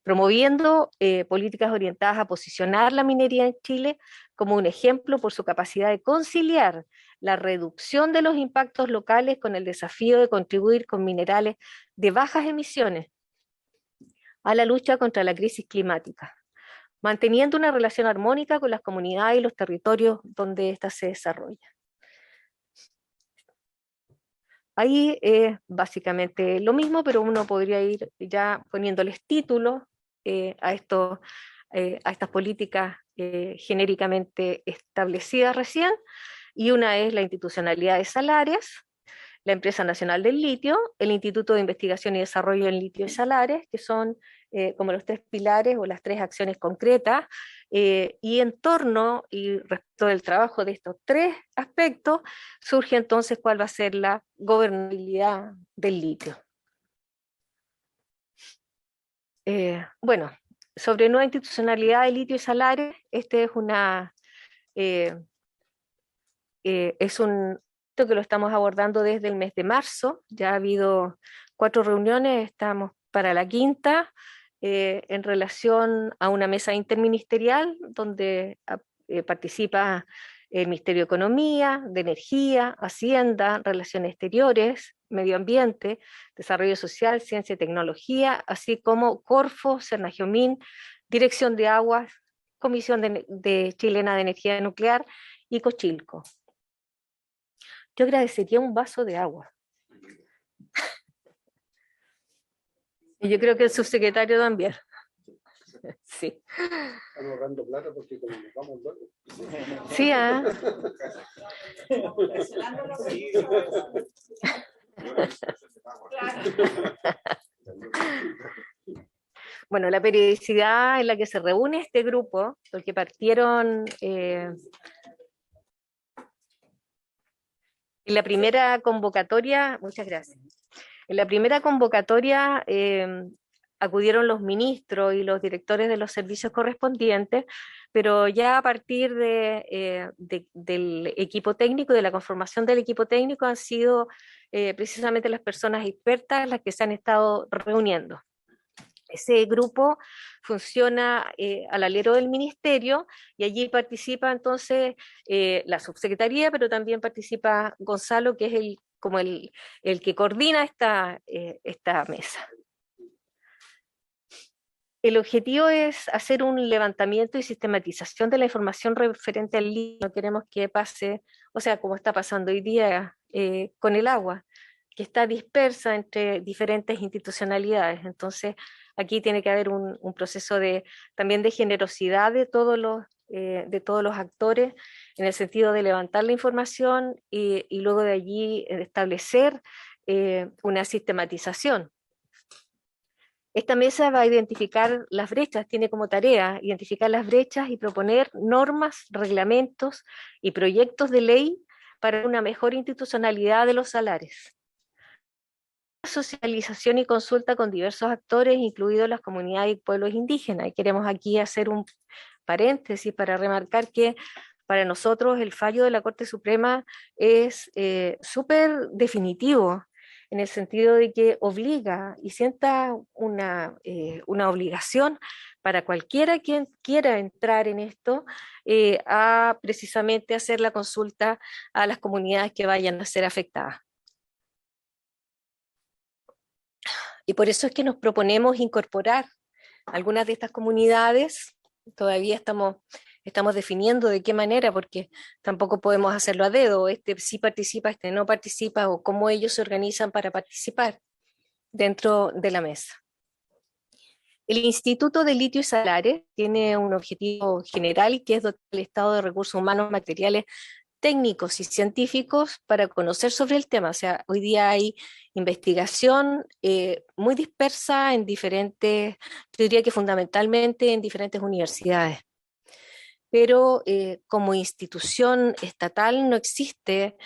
promoviendo políticas orientadas a posicionar la minería en Chile como un ejemplo por su capacidad de conciliar la reducción de los impactos locales con el desafío de contribuir con minerales de bajas emisiones a la lucha contra la crisis climática, manteniendo una relación armónica con las comunidades y los territorios donde ésta se desarrolla. Ahí es básicamente lo mismo, pero uno podría ir ya poniéndoles títulos a estas políticas genéricamente establecidas recién, y una es la institucionalidad de Salares, la Empresa Nacional del Litio, el Instituto de Investigación y Desarrollo en Litio y Salares, que son como los 3 pilares o las 3 acciones concretas, y en torno y respecto del trabajo de estos 3 aspectos, surge entonces cuál va a ser la gobernabilidad del litio. Bueno, sobre nueva institucionalidad de litio y Salares, este es un que lo estamos abordando desde el mes de marzo. Ya ha habido 4 reuniones, estamos para la 5ª, en relación a una mesa interministerial donde participa el Ministerio de Economía, de Energía, Hacienda, Relaciones Exteriores, Medio Ambiente, Desarrollo Social, Ciencia y Tecnología, así como Corfo, Cernagiomín, Dirección de Aguas, Comisión de Chilena de Energía Nuclear y Cochilco. Yo agradecería un vaso de agua. Y yo creo que el subsecretario también. Sí. Estamos ahorrando plata porque como nos vamos luego. Sí, ¿ah? Bueno, la periodicidad en la que se reúne este grupo, porque partieron en la primera convocatoria, muchas gracias. En la primera convocatoria acudieron los ministros y los directores de los servicios correspondientes, pero ya a partir del equipo técnico, de la conformación del equipo técnico, han sido precisamente las personas expertas las que se han estado reuniendo. Ese grupo funciona al alero del ministerio y allí participa entonces la subsecretaría, pero también participa Gonzalo, que es como el que coordina esta mesa. El objetivo es hacer un levantamiento y sistematización de la información referente al litio. No queremos que pase, o sea, como está pasando hoy día con el agua, que está dispersa entre diferentes institucionalidades. Entonces, aquí tiene que haber un proceso también de generosidad de todos los actores, en el sentido de levantar la información y luego de allí establecer una sistematización. Esta mesa va a identificar las brechas, tiene como tarea identificar las brechas y proponer normas, reglamentos y proyectos de ley para una mejor institucionalidad de los salares. Socialización y consulta con diversos actores, incluidos las comunidades y pueblos indígenas. Y queremos aquí hacer un paréntesis para remarcar que para nosotros el fallo de la Corte Suprema es súper definitivo, en el sentido de que obliga y sienta una obligación para cualquiera quien quiera entrar en esto a precisamente hacer la consulta a las comunidades que vayan a ser afectadas. Y por eso es que nos proponemos incorporar algunas de estas comunidades. Todavía estamos definiendo de qué manera, porque tampoco podemos hacerlo a dedo, este sí participa, este no participa, o cómo ellos se organizan para participar dentro de la mesa. El Instituto de Litio y Salares tiene un objetivo general, que es dotar al Estado de recursos humanos, materiales, técnicos y científicos para conocer sobre el tema. O sea, hoy día hay investigación muy dispersa en diferentes, yo diría que fundamentalmente en diferentes universidades. Pero como institución estatal no existe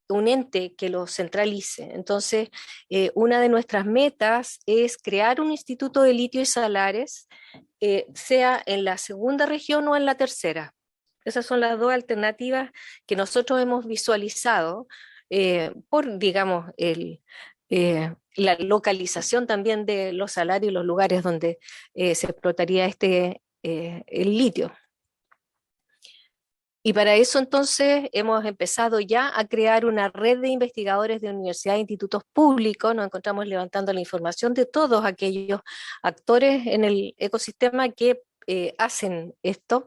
un ente que lo centralice. Entonces, una de nuestras metas es crear un instituto de litio y salares, sea en la segunda región o en la tercera. Esas son las 2 alternativas que nosotros hemos visualizado por, digamos, la localización también de los salarios y los lugares donde se explotaría el litio. Y para eso entonces hemos empezado ya a crear una red de investigadores de universidades e institutos públicos. Nos encontramos levantando la información de todos aquellos actores en el ecosistema que hacen esto,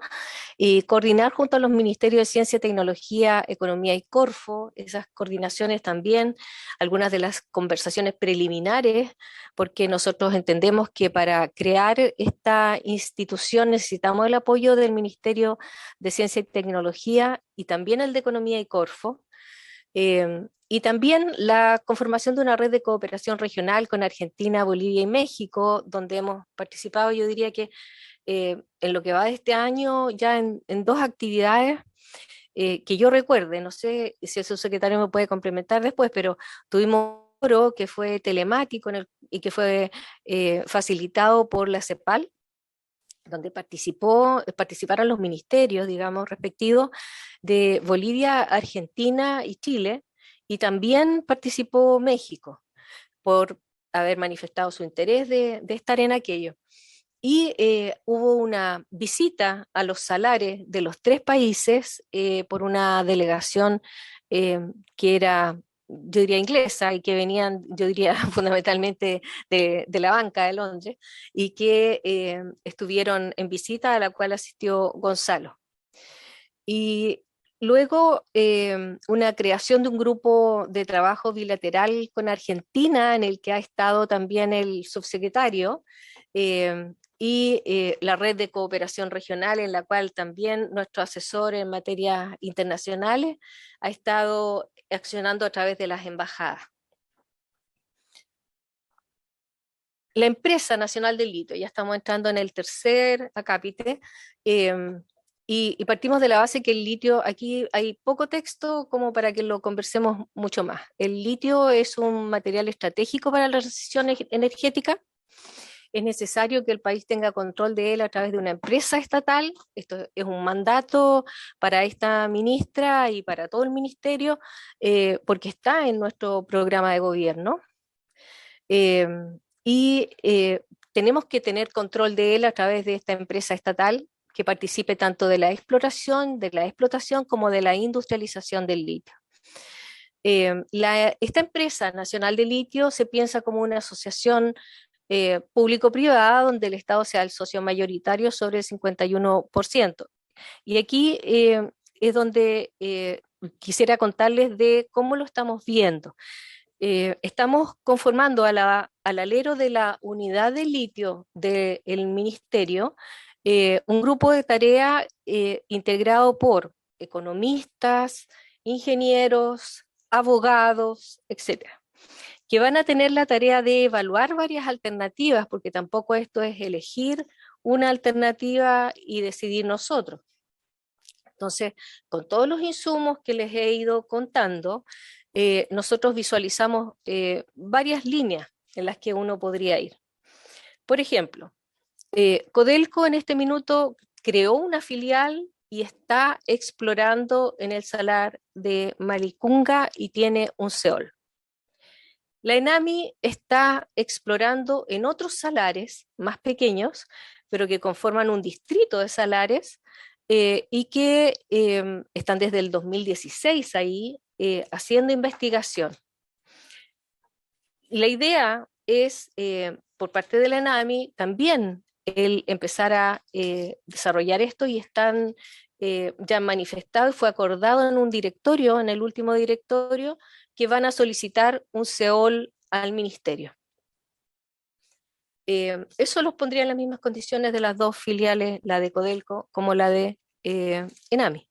y coordinar junto a los ministerios de Ciencia, Tecnología, Economía y Corfo, esas coordinaciones también, algunas de las conversaciones preliminares, porque nosotros entendemos que para crear esta institución necesitamos el apoyo del Ministerio de Ciencia y Tecnología y también el de Economía y Corfo. Y también la conformación de una red de cooperación regional con Argentina, Bolivia y México, donde hemos participado, yo diría que en lo que va de este año, ya en 2 actividades que yo recuerde, no sé si el subsecretario me puede complementar después, pero tuvimos un foro que fue telemático y que fue facilitado por la CEPAL, donde participaron los ministerios, digamos, respectivos de Bolivia, Argentina y Chile, y también participó México por haber manifestado su interés de estar en aquello. Y hubo una visita a los salares de los 3 países por una delegación que era, yo diría, inglesa y que venían, yo diría, fundamentalmente de la banca de Londres y que estuvieron en visita a la cual asistió Gonzalo. Y luego una creación de un grupo de trabajo bilateral con Argentina en el que ha estado también el subsecretario, y la red de cooperación regional en la cual también nuestro asesor en materias internacionales ha estado accionando a través de las embajadas. La empresa nacional del litio, ya estamos entrando en el tercer acápite, y partimos de la base que el litio, aquí hay poco texto como para que lo conversemos mucho más. El litio es un material estratégico para la transición energética. Es necesario que el país tenga control de él a través de una empresa estatal. Esto es un mandato para esta ministra y para todo el ministerio, porque está en nuestro programa de gobierno. Eh, y tenemos que tener control de él a través de esta empresa estatal que participe tanto de la exploración como de la industrialización del litio. Esta empresa nacional de litio se piensa como una asociación público-privada donde el Estado sea el socio mayoritario sobre el 51%. Y aquí es donde quisiera contarles de cómo lo estamos viendo. Estamos conformando al alero de la unidad de litio del ministerio un grupo de tarea integrado por economistas, ingenieros, abogados, etcétera, que van a tener la tarea de evaluar varias alternativas, porque tampoco esto es elegir una alternativa y decidir nosotros. Entonces, con todos los insumos que les he ido contando, nosotros visualizamos varias líneas en las que uno podría ir. Por ejemplo, Codelco en este minuto creó una filial y está explorando en el salar de Maricunga y tiene un SEOL. La ENAMI está explorando en otros salares más pequeños, pero que conforman un distrito de salares y que están desde el 2016 ahí haciendo investigación. La idea es, por parte de la ENAMI, también el empezar a desarrollar esto y están ya manifestado y fue acordado en un directorio, en el último directorio, que van a solicitar un SEOL al ministerio. Eso los pondría en las mismas condiciones de las 2 filiales, la de Codelco como la de ENAMI.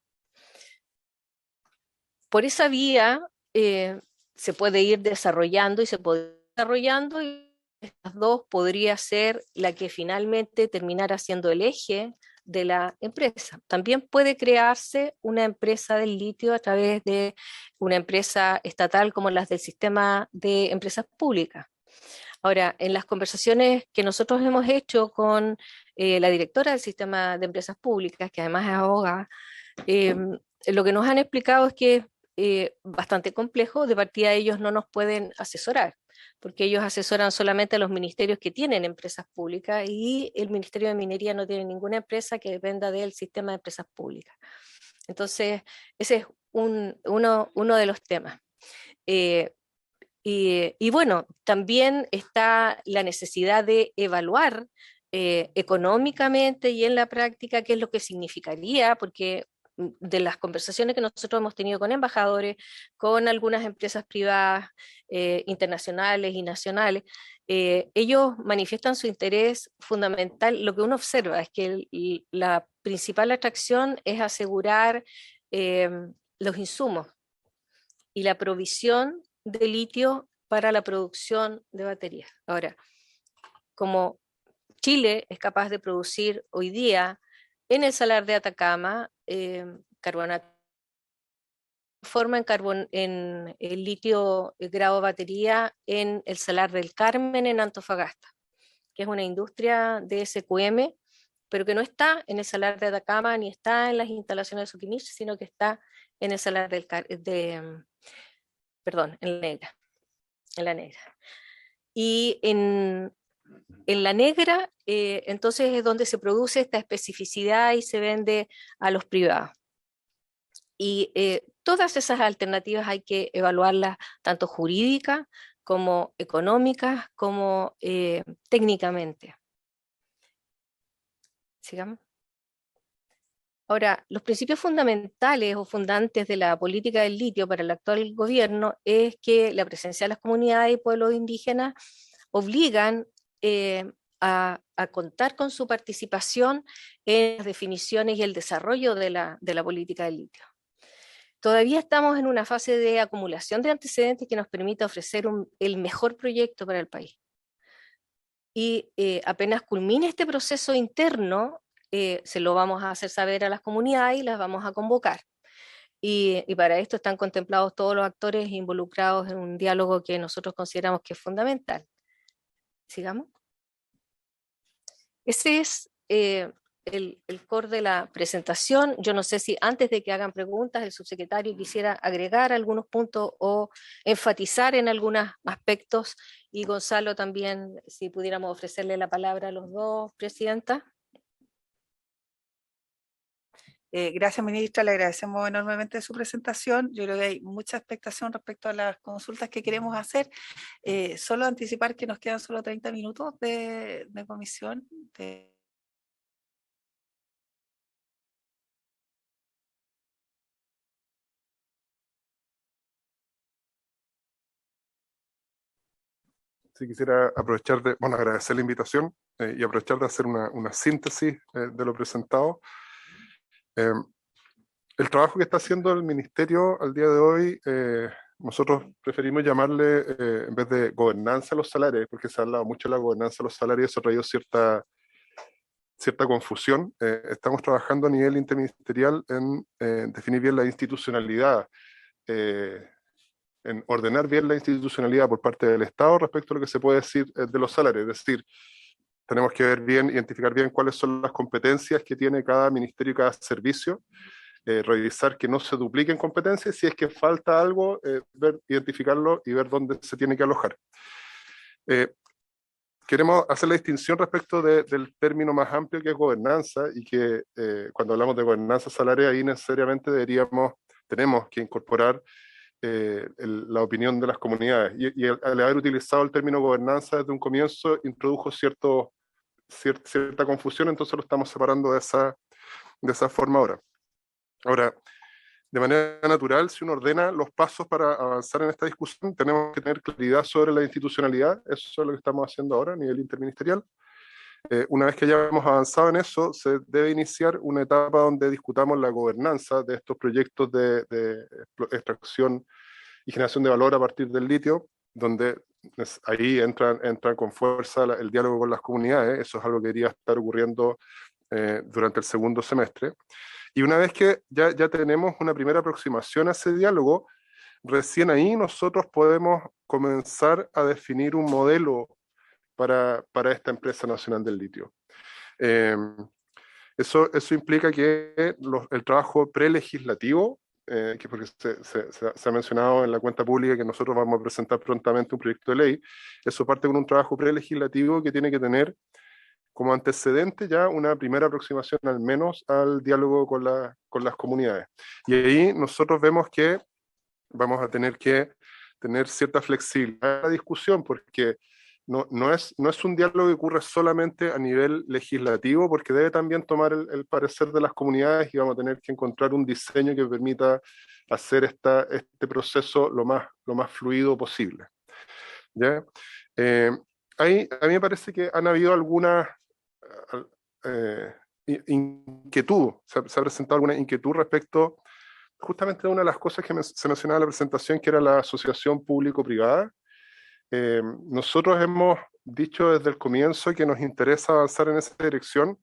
Por esa vía se puede ir desarrollando y estas 2 podría ser la que finalmente terminara siendo el eje de la empresa. También puede crearse una empresa del litio a través de una empresa estatal como las del sistema de empresas públicas. Ahora, en las conversaciones que nosotros hemos hecho con la directora del sistema de empresas públicas, que además es abogada, lo que nos han explicado es que es bastante complejo. De partida ellos no nos pueden asesorar, porque ellos asesoran solamente a los ministerios que tienen empresas públicas y el Ministerio de Minería no tiene ninguna empresa que dependa del sistema de empresas públicas. Entonces, ese es uno de los temas. Y bueno, también está la necesidad de evaluar económicamente y en la práctica qué es lo que significaría, porque de las conversaciones que nosotros hemos tenido con embajadores, con algunas empresas privadas, internacionales y nacionales, ellos manifiestan su interés fundamental. Lo que uno observa es que la principal atracción es asegurar eh, los insumos y la provisión de litio para la producción de baterías. Ahora, como Chile es capaz de producir hoy día en el Salar de Atacama carbonato, forma en el litio grado batería en el Salar del Carmen en Antofagasta, que es una industria de SQM, pero que no está en el Salar de Atacama ni está en las instalaciones de Soquimich, sino que está en el Salar perdón, en la negra. Y en la negra, entonces es donde se produce esta especificidad y se vende a los privados. Y todas esas alternativas hay que evaluarlas tanto jurídicas como económicas, como técnicamente. Sigamos. Ahora, los principios fundamentales o fundantes de la política del litio para el actual gobierno es que la presencia de las comunidades y pueblos indígenas obligan a contar con su participación en las definiciones y el desarrollo de la política del litio. Todavía estamos en una fase de acumulación de antecedentes que nos permite ofrecer el mejor proyecto para el país. Y apenas culmine este proceso interno, se lo vamos a hacer saber a las comunidades y las vamos a convocar. Y para esto están contemplados todos los actores involucrados en un diálogo que nosotros consideramos que es fundamental. Sigamos. Ese es el core de la presentación. Yo no sé si antes de que hagan preguntas el subsecretario quisiera agregar algunos puntos o enfatizar en algunos aspectos, y Gonzalo también, si pudiéramos ofrecerle la palabra a los dos, Presidenta. Gracias, ministra, le agradecemos enormemente su presentación. Yo creo que hay mucha expectación respecto a las consultas que queremos hacer. Solo anticipar que nos quedan solo 30 minutos de comisión. Sí, quisiera aprovechar agradecer la invitación y aprovechar de hacer una síntesis de lo presentado. El trabajo que está haciendo el Ministerio al día de hoy, nosotros preferimos llamarle, en vez de gobernanza a los salarios, porque se ha hablado mucho de la gobernanza a los salarios, eso ha traído cierta confusión. Estamos trabajando a nivel interministerial en definir bien la institucionalidad, en ordenar bien la institucionalidad por parte del Estado respecto a lo que se puede decir de los salarios. Es decir, tenemos que ver bien, identificar bien cuáles son las competencias que tiene cada ministerio y cada servicio, revisar que no se dupliquen competencias, si es que falta algo, identificarlo y ver dónde se tiene que alojar. Queremos hacer la distinción respecto del término más amplio que es gobernanza, y que cuando hablamos de gobernanza salarial, ahí necesariamente tenemos que incorporar la opinión de las comunidades. Y al haber utilizado el término gobernanza desde un comienzo, introdujo cierta confusión, entonces lo estamos separando de esa forma ahora. Ahora, de manera natural, si uno ordena los pasos para avanzar en esta discusión, tenemos que tener claridad sobre la institucionalidad. Eso es lo que estamos haciendo ahora a nivel interministerial. Una vez que hayamos avanzado en eso, se debe iniciar una etapa donde discutamos la gobernanza de estos proyectos de extracción y generación de valor a partir del litio, donde ahí entra con fuerza el diálogo con las comunidades. Eso es algo que debería estar ocurriendo durante el segundo semestre. Y una vez que ya tenemos una primera aproximación a ese diálogo, recién ahí nosotros podemos comenzar a definir un modelo para esta empresa nacional del litio. Eso implica que el trabajo prelegislativo, que porque se ha mencionado en la cuenta pública que nosotros vamos a presentar prontamente un proyecto de ley, eso parte con un trabajo prelegislativo que tiene que tener como antecedente ya una primera aproximación al menos al diálogo con las comunidades. Y ahí nosotros vemos que vamos a tener que tener cierta flexibilidad en la discusión, porque no es un diálogo que ocurre solamente a nivel legislativo, porque debe también tomar el parecer de las comunidades y vamos a tener que encontrar un diseño que permita hacer este proceso lo más fluido posible. ¿Ya? A mí me parece que han habido algunas inquietud, se ha presentado alguna inquietud respecto justamente a una de las cosas que se mencionaba en la presentación, que era la asociación público-privada. Nosotros hemos dicho desde el comienzo que nos interesa avanzar en esa dirección,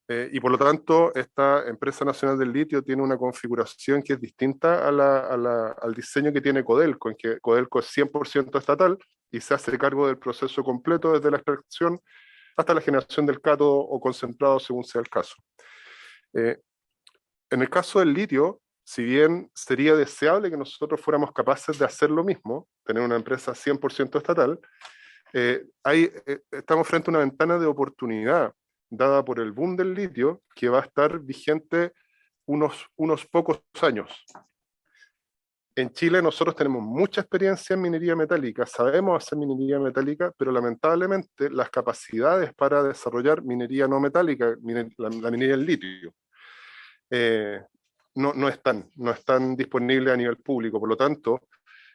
y por lo tanto esta empresa nacional del litio tiene una configuración que es distinta al diseño que tiene Codelco, en que Codelco es 100% estatal y se hace cargo del proceso completo desde la extracción hasta la generación del cátodo o concentrado según sea el caso. En el caso del litio, si bien sería deseable que nosotros fuéramos capaces de hacer lo mismo, tener una empresa 100% estatal, estamos frente a una ventana de oportunidad dada por el boom del litio que va a estar vigente unos pocos años. En Chile nosotros tenemos mucha experiencia en minería metálica, sabemos hacer minería metálica, pero lamentablemente las capacidades para desarrollar minería no metálica, la minería del litio, no están disponibles a nivel público. Por lo tanto,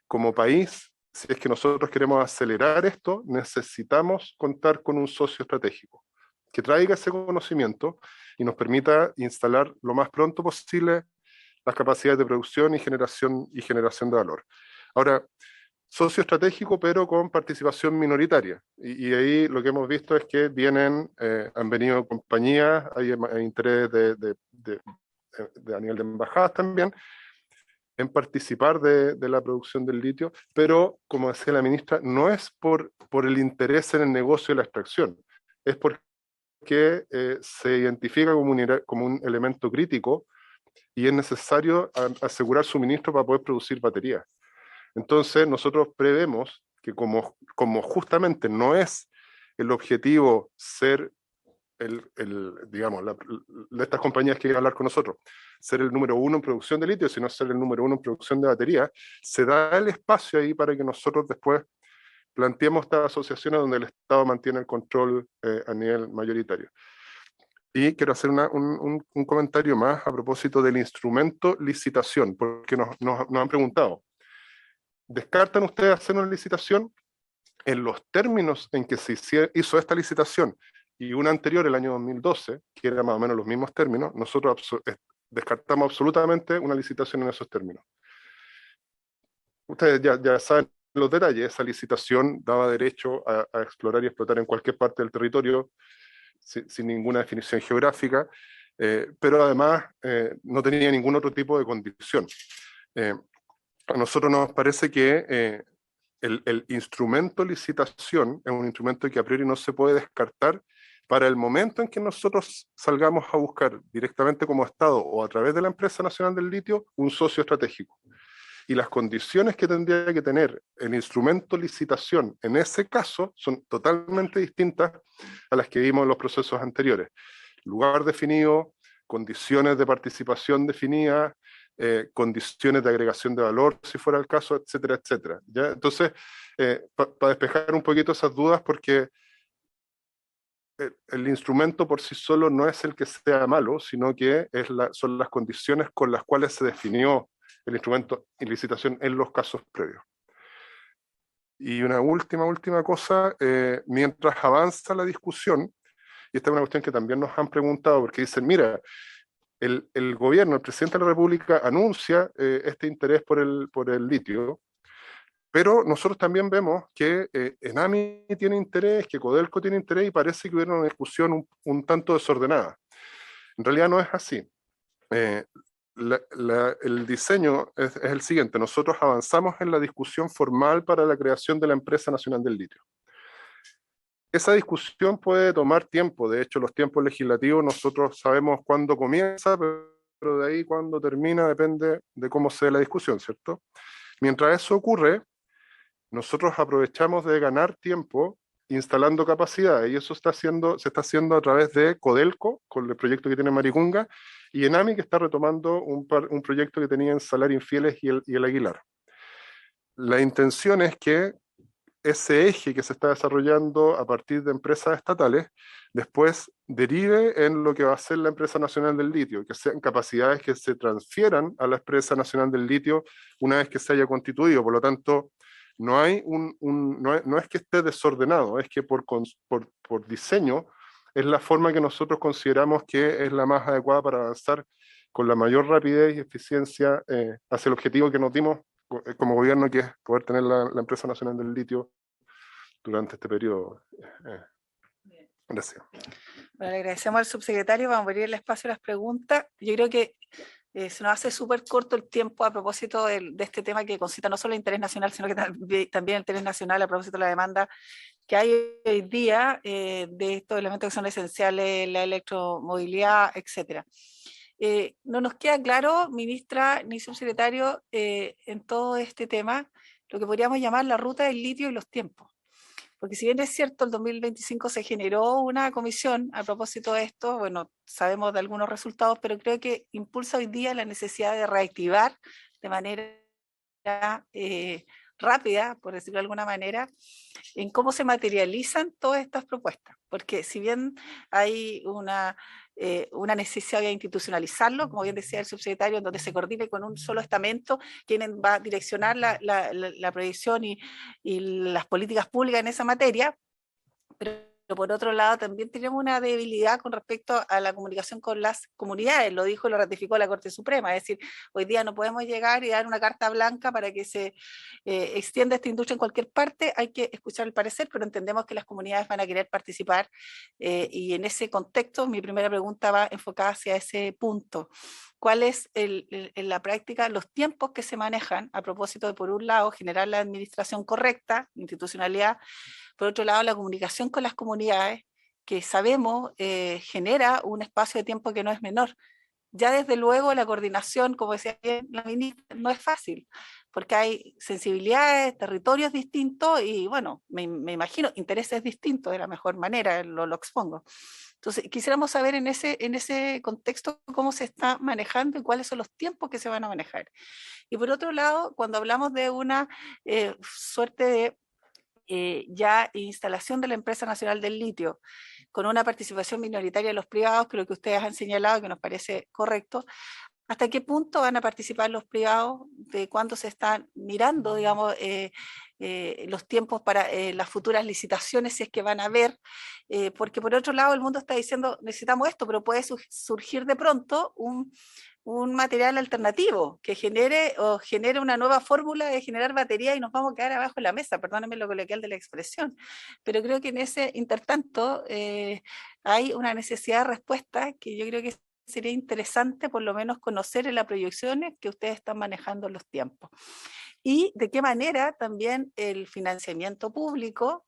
como país, si es que nosotros queremos acelerar esto, necesitamos contar con un socio estratégico que traiga ese conocimiento y nos permita instalar lo más pronto posible las capacidades de producción y generación de valor. Ahora, socio estratégico, pero con participación minoritaria. Y ahí lo que hemos visto es que han venido compañías, hay interés a nivel de embajadas también, en participar de la producción del litio, pero, como decía la ministra, no es por el interés en el negocio de la extracción, es porque se identifica como un elemento crítico y es necesario asegurar suministro para poder producir baterías. Entonces, nosotros prevemos que como justamente no es el objetivo ser digamos, de estas compañías que quieren hablar con nosotros, ser el número uno en producción de litio, sino ser el número uno en producción de baterías, se da el espacio ahí para que nosotros después planteemos estas asociaciones donde el Estado mantiene el control a nivel mayoritario. Y quiero hacer un comentario más a propósito del instrumento licitación, porque nos han preguntado, ¿descartan ustedes hacer una licitación? En los términos en que se hizo esta licitación y una anterior, el año 2012, que era más o menos los mismos términos, nosotros descartamos absolutamente una licitación en esos términos. Ustedes ya saben los detalles, esa licitación daba derecho a explorar y explotar en cualquier parte del territorio sin ninguna definición geográfica, pero además no tenía ningún otro tipo de condición. A nosotros nos parece que el instrumento licitación es un instrumento que a priori no se puede descartar para el momento en que nosotros salgamos a buscar directamente como Estado o a través de la Empresa Nacional del Litio un socio estratégico. Y las condiciones que tendría que tener el instrumento licitación en ese caso son totalmente distintas a las que vimos en los procesos anteriores. Lugar definido, condiciones de participación definidas, condiciones de agregación de valor, si fuera el caso, etcétera, etcétera. ¿Ya? Entonces, para despejar un poquito esas dudas, porque el instrumento por sí solo no es el que sea malo, sino que son las condiciones con las cuales se definió el instrumento en licitación en los casos previos. Y una última cosa, mientras avanza la discusión, y esta es una cuestión que también nos han preguntado, porque dicen, mira, el gobierno, el presidente de la República anuncia este interés por el litio, pero nosotros también vemos que Enami tiene interés, que Codelco tiene interés, y parece que hubiera una discusión un tanto desordenada. En realidad no es así. El diseño es el siguiente: nosotros avanzamos en la discusión formal para la creación de la Empresa Nacional del Litio. Esa discusión puede tomar tiempo, de hecho los tiempos legislativos nosotros sabemos cuándo comienza, pero de ahí cuándo termina depende de cómo sea la discusión, ¿cierto? Mientras eso ocurre, nosotros aprovechamos de ganar tiempo instalando capacidad, y eso se está haciendo a través de Codelco, con el proyecto que tiene Maricunga, y Enami, que está retomando un proyecto que tenía en Salar Infieles y el Aguilar. La intención es que ese eje que se está desarrollando a partir de empresas estatales, después derive en lo que va a ser la Empresa Nacional del Litio, que sean capacidades que se transfieran a la Empresa Nacional del Litio una vez que se haya constituido. Por lo tanto, no es que esté desordenado, es que por diseño es la forma que nosotros consideramos que es la más adecuada para avanzar con la mayor rapidez y eficiencia hacia el objetivo que nos dimos como gobierno, que es poder tener la Empresa Nacional del Litio durante este periodo. Gracias. Bueno, le agradecemos al subsecretario. Vamos a abrir el espacio a las preguntas. Yo creo que se nos hace súper corto el tiempo a propósito de este tema que concita no solo el interés nacional, sino que también el interés nacional a propósito de la demanda que hay hoy día de estos elementos que son esenciales, la electromovilidad, etcétera. No nos queda claro, ministra ni subsecretario, en todo este tema, lo que podríamos llamar la ruta del litio y los tiempos. Porque si bien es cierto, el 2025 se generó una comisión a propósito de esto, bueno, sabemos de algunos resultados, pero creo que impulsa hoy día la necesidad de reactivar de manera rápida, por decirlo de alguna manera, en cómo se materializan todas estas propuestas. Porque si bien hay una necesidad de institucionalizarlo, como bien decía el subsecretario, en donde se coordine con un solo estamento, quien va a direccionar la proyección y las políticas públicas en esa materia, pero por otro lado también tenemos una debilidad con respecto a la comunicación con las comunidades, lo dijo y lo ratificó la Corte Suprema, es decir, hoy día no podemos llegar y dar una carta blanca para que se extienda esta industria en cualquier parte, hay que escuchar el parecer, pero entendemos que las comunidades van a querer participar y en ese contexto mi primera pregunta va enfocada hacia ese punto. ¿Cuál es en la práctica los tiempos que se manejan a propósito de, por un lado, generar la administración correcta, institucionalidad, por otro lado, la comunicación con las comunidades, que sabemos genera un espacio de tiempo que no es menor? Ya desde luego la coordinación, como decía bien la ministra, no es fácil, porque hay sensibilidades, territorios distintos y, bueno, me imagino, intereses distintos de la mejor manera, lo expongo. Entonces, quisiéramos saber en ese contexto cómo se está manejando y cuáles son los tiempos que se van a manejar. Y por otro lado, cuando hablamos de una suerte de ya instalación de la Empresa Nacional del Litio, con una participación minoritaria de los privados, que lo que ustedes han señalado, que nos parece correcto, ¿hasta qué punto van a participar los privados? ¿De cuándo se están mirando, digamos, los tiempos para las futuras licitaciones, si es que van a haber? Porque por otro lado el mundo está diciendo, necesitamos esto, pero puede surgir de pronto un material alternativo que genere una nueva fórmula de generar batería y nos vamos a quedar abajo de la mesa, perdónenme lo coloquial de la expresión, pero creo que en ese intertanto hay una necesidad de respuesta que yo creo que sería interesante por lo menos conocer en las proyecciones que ustedes están manejando en los tiempos. Y de qué manera también el financiamiento público,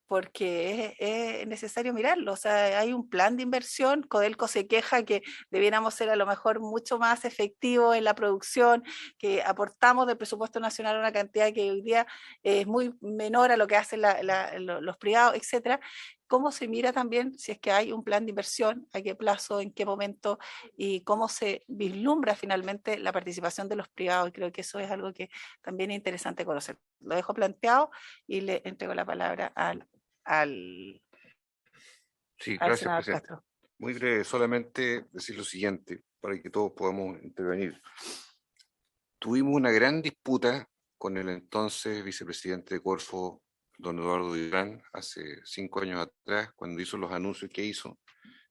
porque es necesario mirarlo. O sea, hay un plan de inversión, Codelco se queja que debiéramos ser a lo mejor mucho más efectivos en la producción, que aportamos del presupuesto nacional una cantidad que hoy día es muy menor a lo que hacen los privados, etcétera. ¿Cómo se mira también si es que hay un plan de inversión, a qué plazo, en qué momento y cómo se vislumbra finalmente la participación de los privados? Y creo que eso es algo que también es interesante conocer. Lo dejo planteado y le entrego la palabra al Sí, gracias, senador presidente. Castro. Muy breve, solamente decir lo siguiente, para que todos podamos intervenir. Tuvimos una gran disputa con el entonces vicepresidente de Corfo, don Eduardo Durán, hace 5 años atrás, cuando hizo los anuncios que hizo.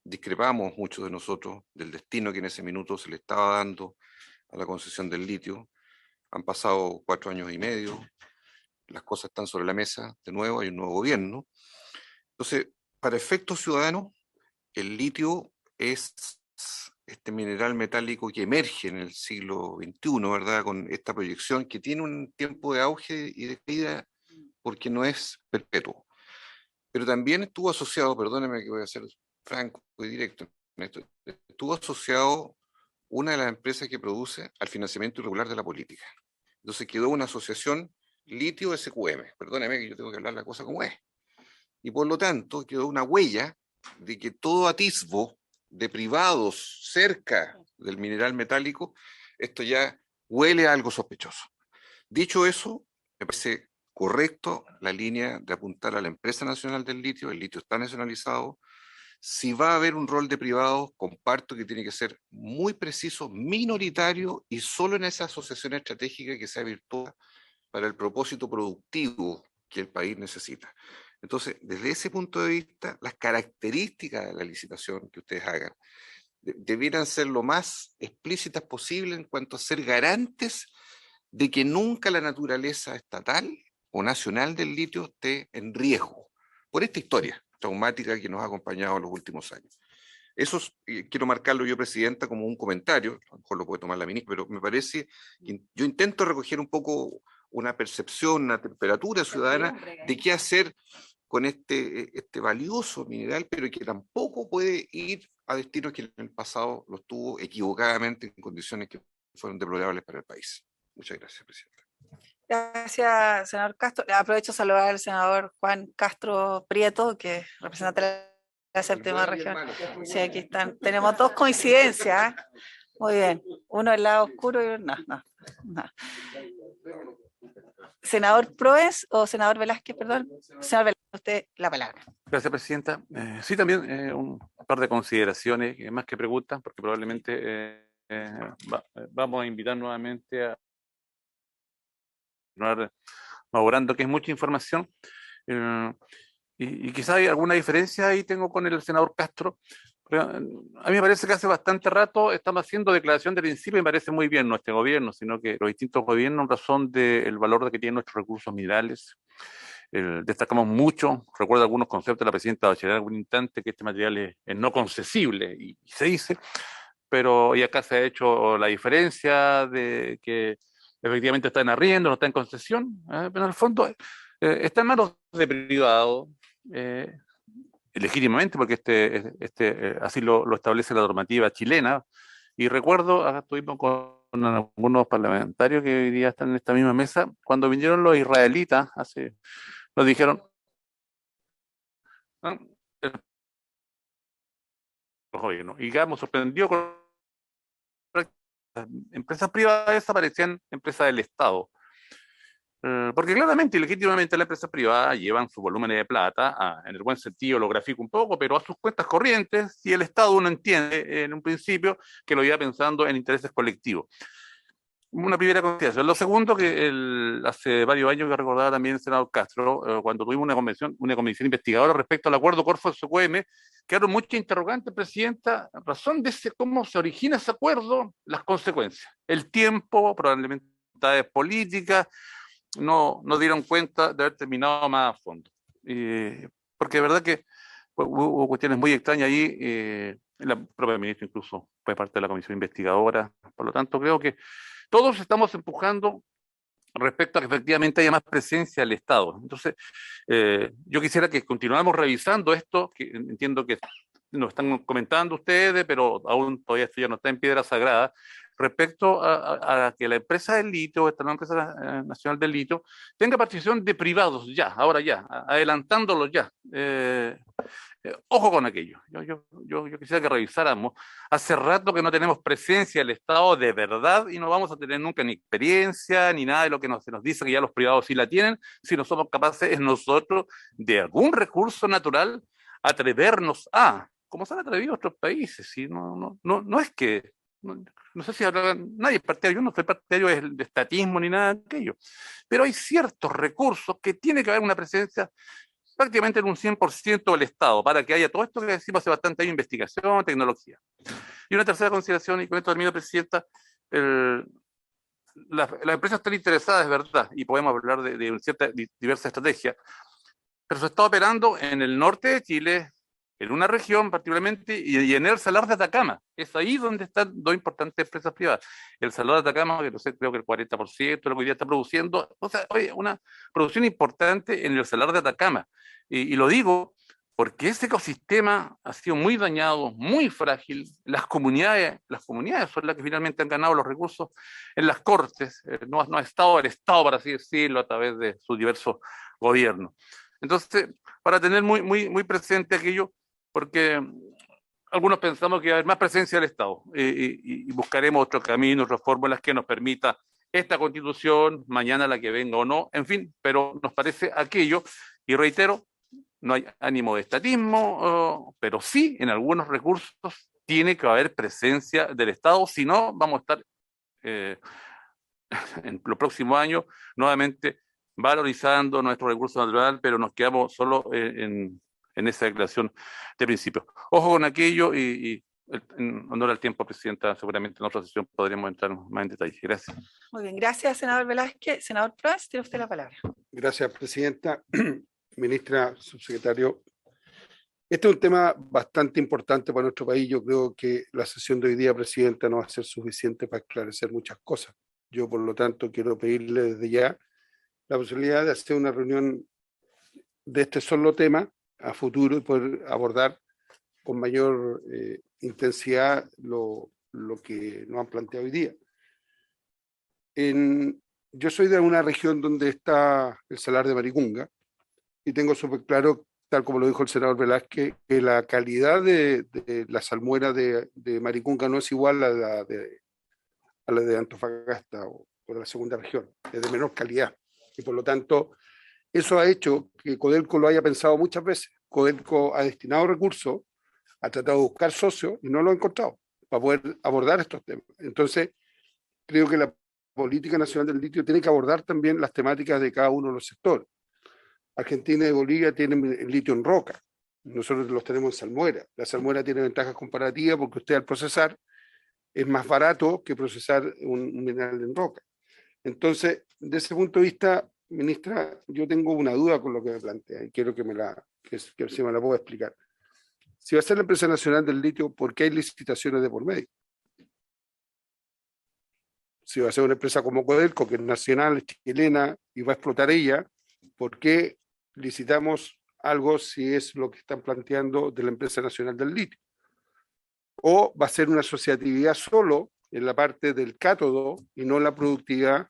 Discrepamos muchos de nosotros del destino que en ese minuto se le estaba dando a la concesión del litio. Han pasado 4 años y medio, las cosas están sobre la mesa, de nuevo hay un nuevo gobierno. Entonces, para efectos ciudadanos, el litio es este mineral metálico que emerge en el siglo XXI, ¿verdad? Con esta proyección que tiene un tiempo de auge y de caída porque no es perpetuo. Pero también estuvo asociado, perdóneme que voy a ser franco y directo en esto, estuvo asociado una de las empresas que produce al financiamiento irregular de la política. Entonces quedó una asociación litio-SQM, perdóneme que yo tengo que hablar la cosa como es. y por lo tanto quedó una huella de que todo atisbo de privados cerca del mineral metálico, esto ya huele a algo sospechoso. Dicho eso, me parece correcto la línea de apuntar a la empresa nacional del litio. El litio está nacionalizado. Si va a haber un rol de privados, comparto que tiene que ser muy preciso, minoritario y solo en esa asociación estratégica que sea virtuosa para el propósito productivo que el país necesita. Entonces, desde ese punto de vista, las características de la licitación que ustedes hagan debieran ser lo más explícitas posible en cuanto a ser garantes de que nunca la naturaleza estatal o nacional del litio esté en riesgo por esta historia traumática que nos ha acompañado en los últimos años. Eso quiero marcarlo yo, Presidenta, como un comentario, a lo mejor lo puede tomar la ministra, pero me parece que yo intento recoger un poco una percepción, una temperatura ciudadana de qué hacer con este valioso mineral, pero que tampoco puede ir a destinos que en el pasado los tuvo equivocadamente en condiciones que fueron deplorables para el país. Muchas gracias, Presidenta. Gracias, senador Castro. Aprovecho a saludar al senador Juan Castro Prieto, que representa la séptima región. Sí, aquí están. Tenemos dos coincidencias. Muy bien. Uno el lado oscuro y uno... No. Senador Proes o senador Velázquez, perdón. Senador Velázquez, usted la palabra. Gracias, Presidenta. Sí, también un par de consideraciones, más que preguntas, porque probablemente vamos a invitar nuevamente a continuar elaborando, que es mucha información. Y quizás hay alguna diferencia ahí tengo con el senador Castro. Pero a mí me parece que hace bastante rato estamos haciendo declaración de principio y me parece muy bien, no este gobierno, sino que los distintos gobiernos, en razón del valor que tienen nuestros recursos minerales. Destacamos mucho, recuerdo algunos conceptos de la presidenta Bachelet algún instante, que este material es no concesible, y se dice, pero y acá se ha hecho la diferencia de que efectivamente está en arriendo, no está en concesión, pero en el fondo está en manos de privados, legítimamente, porque así lo establece la normativa chilena. Y recuerdo, acá estuvimos con algunos parlamentarios que hoy día están en esta misma mesa, cuando vinieron los israelitas, nos dijeron, ¿no? Los gobiernos, y quedamos sorprendidos con las empresas privadas desaparecían empresas del Estado. Porque claramente y legítimamente las empresas privadas llevan sus volúmenes de plata, en el buen sentido lo grafico un poco, pero a sus cuentas corrientes, y el Estado uno entiende en un principio que lo iba pensando en intereses colectivos. Una primera consideración. Lo segundo, que hace varios años que recordaba también el senador Castro, cuando tuvimos una comisión investigadora respecto al acuerdo Corfo-SOCOM, quedaron muchas interrogantes, Presidenta, razón de cómo se origina ese acuerdo, las consecuencias, el tiempo, probablemente políticas, no dieron cuenta de haber terminado más a fondo. Porque de verdad que hubo cuestiones muy extrañas ahí, la propia ministra incluso fue parte de la comisión investigadora, por lo tanto creo que todos estamos empujando respecto a que efectivamente haya más presencia del Estado. Entonces, yo quisiera que continuáramos revisando esto, que entiendo que nos están comentando ustedes, pero aún todavía esto ya no está en piedra sagrada, respecto a que la empresa del litio, esta nueva empresa nacional del litio, tenga participación de privados ya, ahora ya, adelantándolo ya. Ojo con aquello. Yo quisiera que revisáramos. Hace rato que no tenemos presencia del Estado de verdad y no vamos a tener nunca ni experiencia ni nada de lo que se nos dice que ya los privados sí la tienen, si no somos capaces nosotros de algún recurso natural atrevernos como se han atrevido otros países. ¿Sí? No es que no sé si nadie es partidario, yo no soy partidario de estatismo ni nada de aquello, pero hay ciertos recursos que tiene que haber una presencia prácticamente en un 100% del Estado, para que haya todo esto que decimos hace bastante años, investigación, tecnología. Y una tercera consideración, y con esto termino, Presidenta, las empresas están interesadas, es verdad, y podemos hablar de cierta diversa estrategia, pero se está operando en el norte de Chile, en una región particularmente, y en el Salar de Atacama. Es ahí donde están dos importantes empresas privadas. El Salar de Atacama, que no sé, creo que el 40% de lo que hoy día está produciendo, o sea, oye, una producción importante en el Salar de Atacama. Y lo digo porque ese ecosistema ha sido muy dañado, muy frágil. Las comunidades son las que finalmente han ganado los recursos en las cortes. No ha estado el Estado, por así decirlo, a través de sus diversos gobiernos. Entonces, para tener muy presente aquello, porque algunos pensamos que va a haber más presencia del Estado y buscaremos otro camino, otras fórmulas que nos permita esta constitución, mañana la que venga o no, en fin, pero nos parece aquello, y reitero, no hay ánimo de estatismo, pero sí en algunos recursos tiene que haber presencia del Estado, si no vamos a estar en los próximos años nuevamente valorizando nuestro recurso natural, pero nos quedamos solo en esa declaración de principio. Ojo con aquello y en honor al tiempo, Presidenta, seguramente en otra sesión podremos entrar más en detalle. Gracias. Muy bien, gracias, senador Velázquez. Senador Prats, tiene usted la palabra. Gracias, Presidenta. Ministra, subsecretario. Este es un tema bastante importante para nuestro país. Yo creo que la sesión de hoy día, Presidenta, no va a ser suficiente para esclarecer muchas cosas. Yo, por lo tanto, quiero pedirle desde ya la posibilidad de hacer una reunión de este solo tema a futuro y poder abordar con mayor intensidad lo que nos han planteado hoy día. Yo soy de una región donde está el Salar de Maricunga y tengo súper claro, tal como lo dijo el senador Velázquez, que la calidad de la salmuera de Maricunga no es igual a la de Antofagasta o de la segunda región, es de menor calidad. Y por lo tanto, eso ha hecho que Codelco lo haya pensado muchas veces. Codelco ha destinado recursos, ha tratado de buscar socios y no lo ha encontrado para poder abordar estos temas. Entonces, creo que la política nacional del litio tiene que abordar también las temáticas de cada uno de los sectores. Argentina y Bolivia tienen el litio en roca, nosotros los tenemos en salmuera. La salmuera tiene ventajas comparativas porque usted al procesar es más barato que procesar un mineral en roca. Entonces, desde ese punto de vista, ministra, yo tengo una duda con lo que me plantea y quiero que si me la pueda explicar. Si va a ser la empresa nacional del litio, ¿por qué hay licitaciones de por medio? Si va a ser una empresa como Codelco, que es nacional, es chilena y va a explotar ella, ¿por qué licitamos algo si es lo que están planteando de la empresa nacional del litio? ¿O va a ser una asociatividad solo en la parte del cátodo y no en la productividad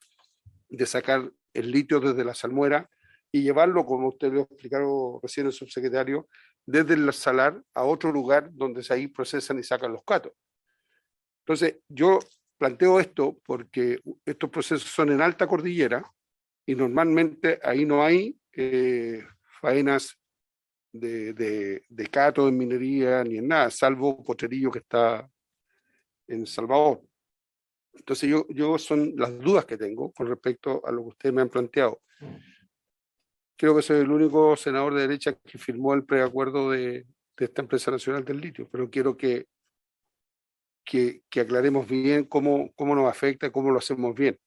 de sacar el litio desde la salmuera y llevarlo, como usted lo ha explicado recién el subsecretario, desde el salar a otro lugar donde ahí procesan y sacan los cátodos? Entonces, yo planteo esto porque estos procesos son en alta cordillera y normalmente ahí no hay faenas de cátodo en minería ni en nada, salvo Potrerillo que está en Salvador. Entonces yo son las dudas que tengo con respecto a lo que ustedes me han planteado. Creo que soy el único senador de derecha que firmó el preacuerdo de esta empresa nacional del litio, pero quiero que aclaremos bien cómo nos afecta y cómo lo hacemos bien.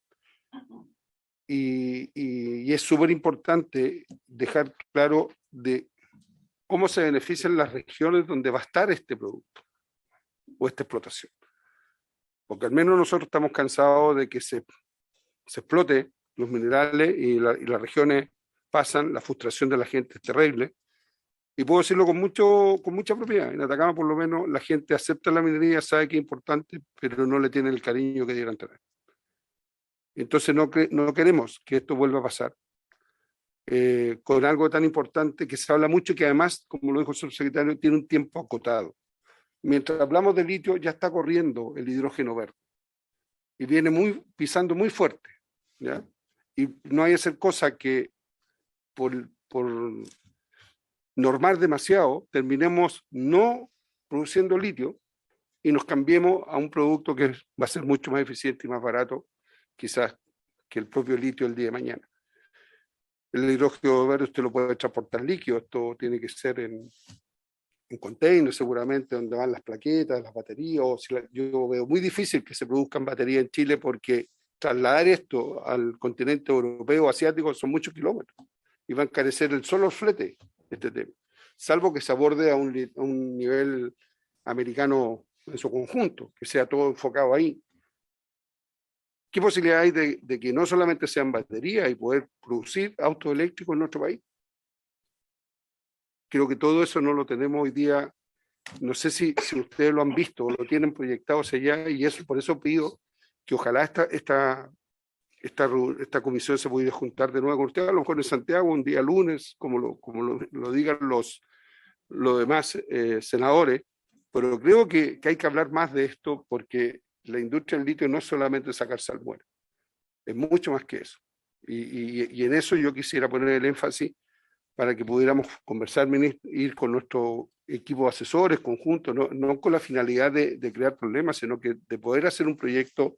Y es súper importante dejar claro de cómo se benefician las regiones donde va a estar este producto o esta explotación. Porque al menos nosotros estamos cansados de que se explote los minerales y las regiones pasan, la frustración de la gente es terrible. Y puedo decirlo con mucha propiedad. En Atacama, por lo menos, la gente acepta la minería, sabe que es importante, pero no le tiene el cariño que debieran tener. Entonces no queremos que esto vuelva a pasar con algo tan importante que se habla mucho y que además, como lo dijo el subsecretario, tiene un tiempo acotado. Mientras hablamos de litio, ya está corriendo el hidrógeno verde y viene pisando muy fuerte, ¿ya? Y no hay que hacer cosa que por normar demasiado, terminemos no produciendo litio y nos cambiemos a un producto que va a ser mucho más eficiente y más barato, quizás, que el propio litio el día de mañana. El hidrógeno verde usted lo puede transportar líquido, esto tiene que ser en container seguramente, donde van las plaquetas, las baterías. Yo veo muy difícil que se produzcan baterías en Chile porque trasladar esto al continente europeo o asiático son muchos kilómetros y va a encarecer el solo flete este tema, salvo que se aborde a un nivel americano en su conjunto, que sea todo enfocado ahí. ¿Qué posibilidad hay de que no solamente sean baterías y poder producir autos eléctricos en nuestro país? Creo que todo eso no lo tenemos hoy día. No sé si ustedes lo han visto o lo tienen proyectado hacia allá, y eso, por eso pido que ojalá esta esta comisión se pudiera juntar de nuevo con usted, a lo mejor en Santiago, un día lunes, como lo digan los demás senadores, pero creo que hay que hablar más de esto porque la industria del litio no es solamente sacar salmuera, es mucho más que eso. Y en eso yo quisiera poner el énfasis para que pudiéramos conversar, ministro, ir con nuestro equipo de asesores conjuntos, no con la finalidad de crear problemas, sino que de poder hacer un proyecto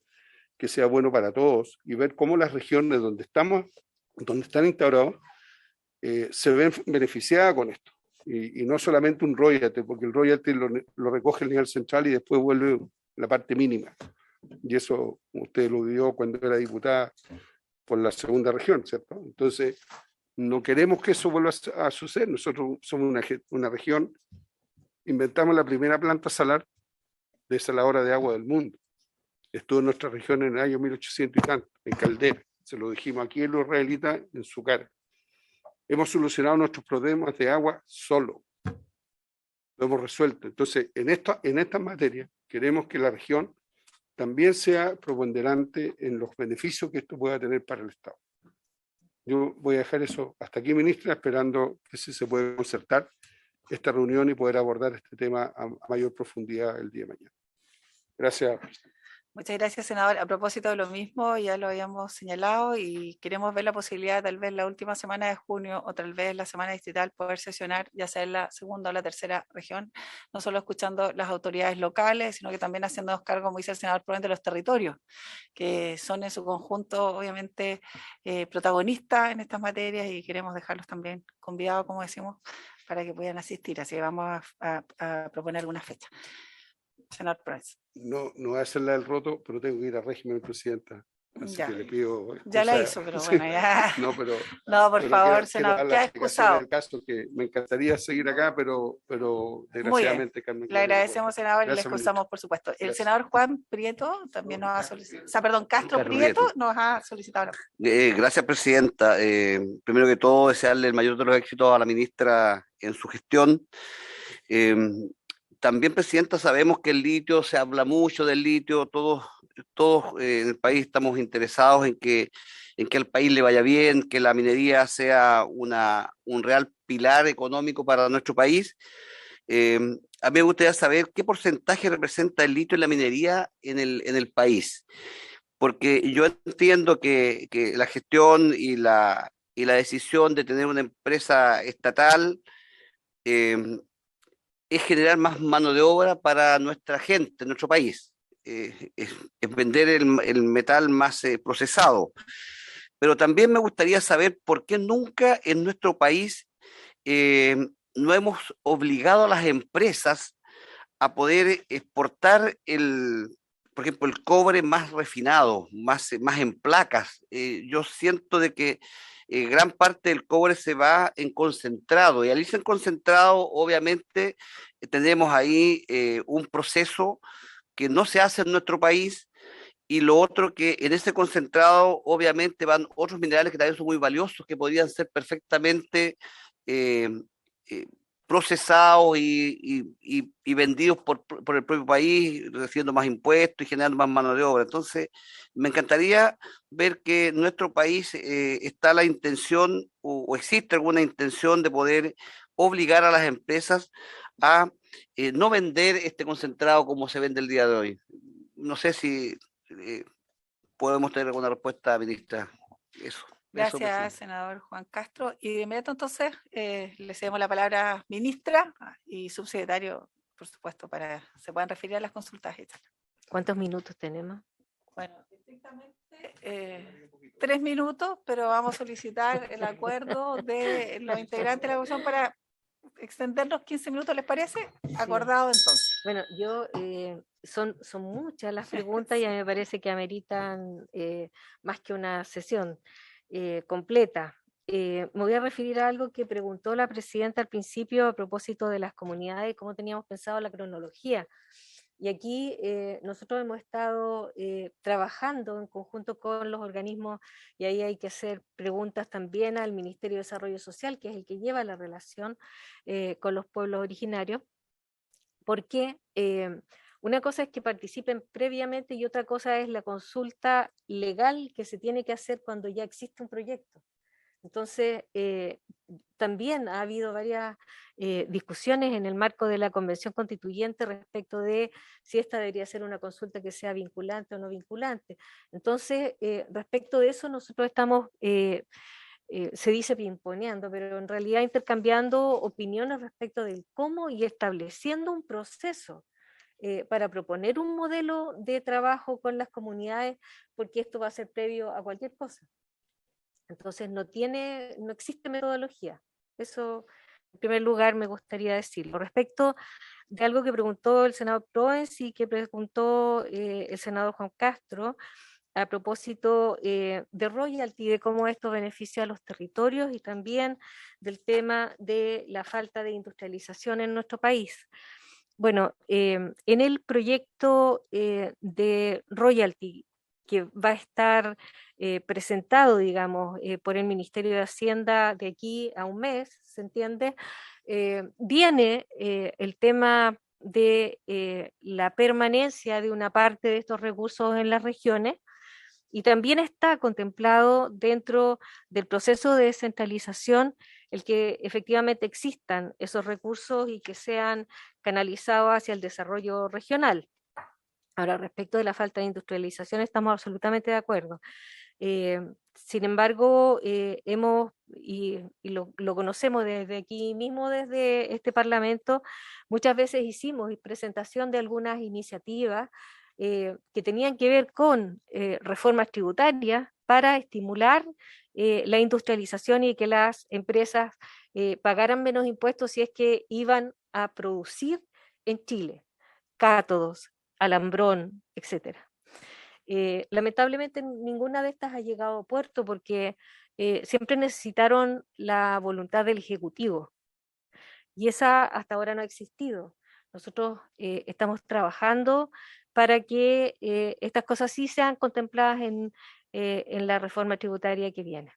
que sea bueno para todos y ver cómo las regiones donde están instaurados, se ven beneficiadas con esto. Y no solamente un royalty, porque el royalty lo recoge el nivel central y después vuelve la parte mínima. Y eso usted lo vio cuando era diputada por la segunda región, ¿cierto? Entonces, no queremos que eso vuelva a suceder. Nosotros somos una región, inventamos la primera planta salar desaladora de agua del mundo. Estuvo en nuestra región en el año 1800 y tanto, en Caldera. Se lo dijimos aquí en los israelitas en su cara. Hemos solucionado nuestros problemas de agua solo. Lo hemos resuelto. Entonces, en estas materias, queremos que la región también sea preponderante en los beneficios que esto pueda tener para el Estado. Yo voy a dejar eso hasta aquí, ministra, esperando que se pueda concertar esta reunión y poder abordar este tema a mayor profundidad el día de mañana. Gracias. Muchas gracias, senador. A propósito de lo mismo, ya lo habíamos señalado y queremos ver la posibilidad, tal vez la última semana de junio o tal vez la semana distrital, poder sesionar, ya sea en la segunda o la tercera región, no solo escuchando las autoridades locales, sino que también haciéndonos cargo, como dice el senador, probablemente de los territorios, que son en su conjunto, obviamente, protagonistas en estas materias y queremos dejarlos también convidados, como decimos, para que puedan asistir. Así que vamos a proponer alguna fecha. Senador Pérez. No voy a hacerla del roto, pero tengo que ir a régimen, presidenta. Así Ya. que le pido. Ya la hizo, pero bueno, ya. No, No, por favor, senador, quiero queda excusado. el caso que me encantaría seguir acá, pero desgraciadamente, Carmen. Le agradecemos, senador, y le Gracias, excusamos, ministro. por supuesto. El Gracias. senador Juan Prieto también nos ha solicitado, o sea, perdón, Castro Prieto nos ha solicitado. Gracias, presidenta. Primero que todo, desearle el mayor de los éxitos a la ministra en su gestión. También, presidenta, sabemos que el litio, se habla mucho del litio, todos en el país estamos interesados en que al país le vaya bien, que la minería sea un real pilar económico para nuestro país. A mí me gustaría saber qué porcentaje representa el litio en la minería en el país, porque yo entiendo que la gestión y la decisión de tener una empresa estatal es generar más mano de obra para nuestra gente, nuestro país, es vender el metal más procesado. Pero también me gustaría saber por qué nunca en nuestro país no hemos obligado a las empresas a poder exportar por ejemplo, el cobre más refinado, más en placas. Yo siento de que gran parte del cobre se va en concentrado, y al irse en concentrado, obviamente, tenemos ahí un proceso que no se hace en nuestro país, y lo otro que en ese concentrado, obviamente, van otros minerales que también son muy valiosos, que podrían ser perfectamente eh, eh, procesados y vendidos por el propio país, recibiendo más impuestos y generando más mano de obra. Entonces, me encantaría ver que en nuestro país está la intención o existe alguna intención de poder obligar a las empresas a no vender este concentrado como se vende el día de hoy. No sé si podemos tener alguna respuesta, ministra. Eso. Gracias, senador Juan Castro. Y de inmediato entonces le cedemos la palabra ministra y subsecretario, por supuesto, para que se puedan referir a las consultas. ¿Cuántos minutos tenemos? Bueno, estrictamente 3 minutos, pero vamos a solicitar el acuerdo de los integrantes de la comisión para extender los 15 minutos, ¿les parece? Acordado entonces. Bueno, son muchas las preguntas y a mí me parece que ameritan más que una sesión completa. Me voy a referir a algo que preguntó la presidenta al principio a propósito de las comunidades, cómo teníamos pensado la cronología. Y aquí nosotros hemos estado trabajando en conjunto con los organismos, y ahí hay que hacer preguntas también al Ministerio de Desarrollo Social, que es el que lleva la relación con los pueblos originarios, porque una cosa es que participen previamente y otra cosa es la consulta legal que se tiene que hacer cuando ya existe un proyecto. Entonces, también ha habido varias discusiones en el marco de la Convención Constituyente respecto de si esta debería ser una consulta que sea vinculante o no vinculante. Entonces, respecto de eso, nosotros estamos, se dice pimponeando, pero en realidad intercambiando opiniones respecto del cómo y estableciendo un proceso para proponer un modelo de trabajo con las comunidades, porque esto va a ser previo a cualquier cosa. Entonces no existe metodología. Eso, en primer lugar, me gustaría decirlo. Respecto de algo que preguntó el senador Proens y que preguntó el senador Juan Castro, a propósito de royalty, de cómo esto beneficia a los territorios y también del tema de la falta de industrialización en nuestro país. Bueno, en el proyecto de royalty que va a estar presentado, digamos, por el Ministerio de Hacienda de aquí a un mes, ¿se entiende? Viene el tema de la permanencia de una parte de estos recursos en las regiones y también está contemplado dentro del proceso de descentralización el que efectivamente existan esos recursos y que sean canalizados hacia el desarrollo regional. Ahora, respecto de la falta de industrialización, estamos absolutamente de acuerdo. Sin embargo, lo conocemos desde aquí mismo, desde este Parlamento, muchas veces hicimos presentación de algunas iniciativas que tenían que ver con reformas tributarias para estimular la industrialización y que las empresas pagaran menos impuestos si es que iban a producir en Chile, cátodos, alambrón, etcétera. Lamentablemente ninguna de estas ha llegado a puerto porque siempre necesitaron la voluntad del Ejecutivo y esa hasta ahora no ha existido. Nosotros estamos trabajando para que estas cosas sí sean contempladas en la reforma tributaria que viene.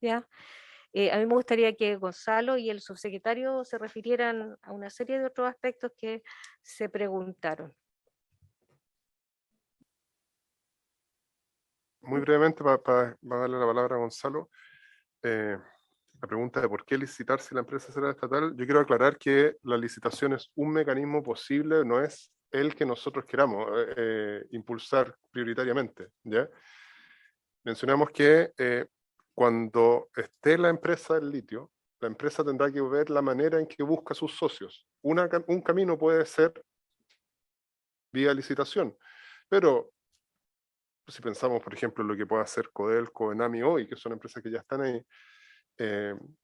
¿Ya? A mí me gustaría que Gonzalo y el subsecretario se refirieran a una serie de otros aspectos que se preguntaron. Muy brevemente, para darle la palabra a Gonzalo, la pregunta de por qué licitar si la empresa será estatal, yo quiero aclarar que la licitación es un mecanismo posible, no es el que nosotros queramos impulsar prioritariamente, ¿ya? Mencionamos que cuando esté la empresa del litio, la empresa tendrá que ver la manera en que busca sus socios. Un camino puede ser vía licitación, pero si pensamos, por ejemplo, en lo que puede hacer Codelco, Enami hoy, que son empresas que ya están ahí,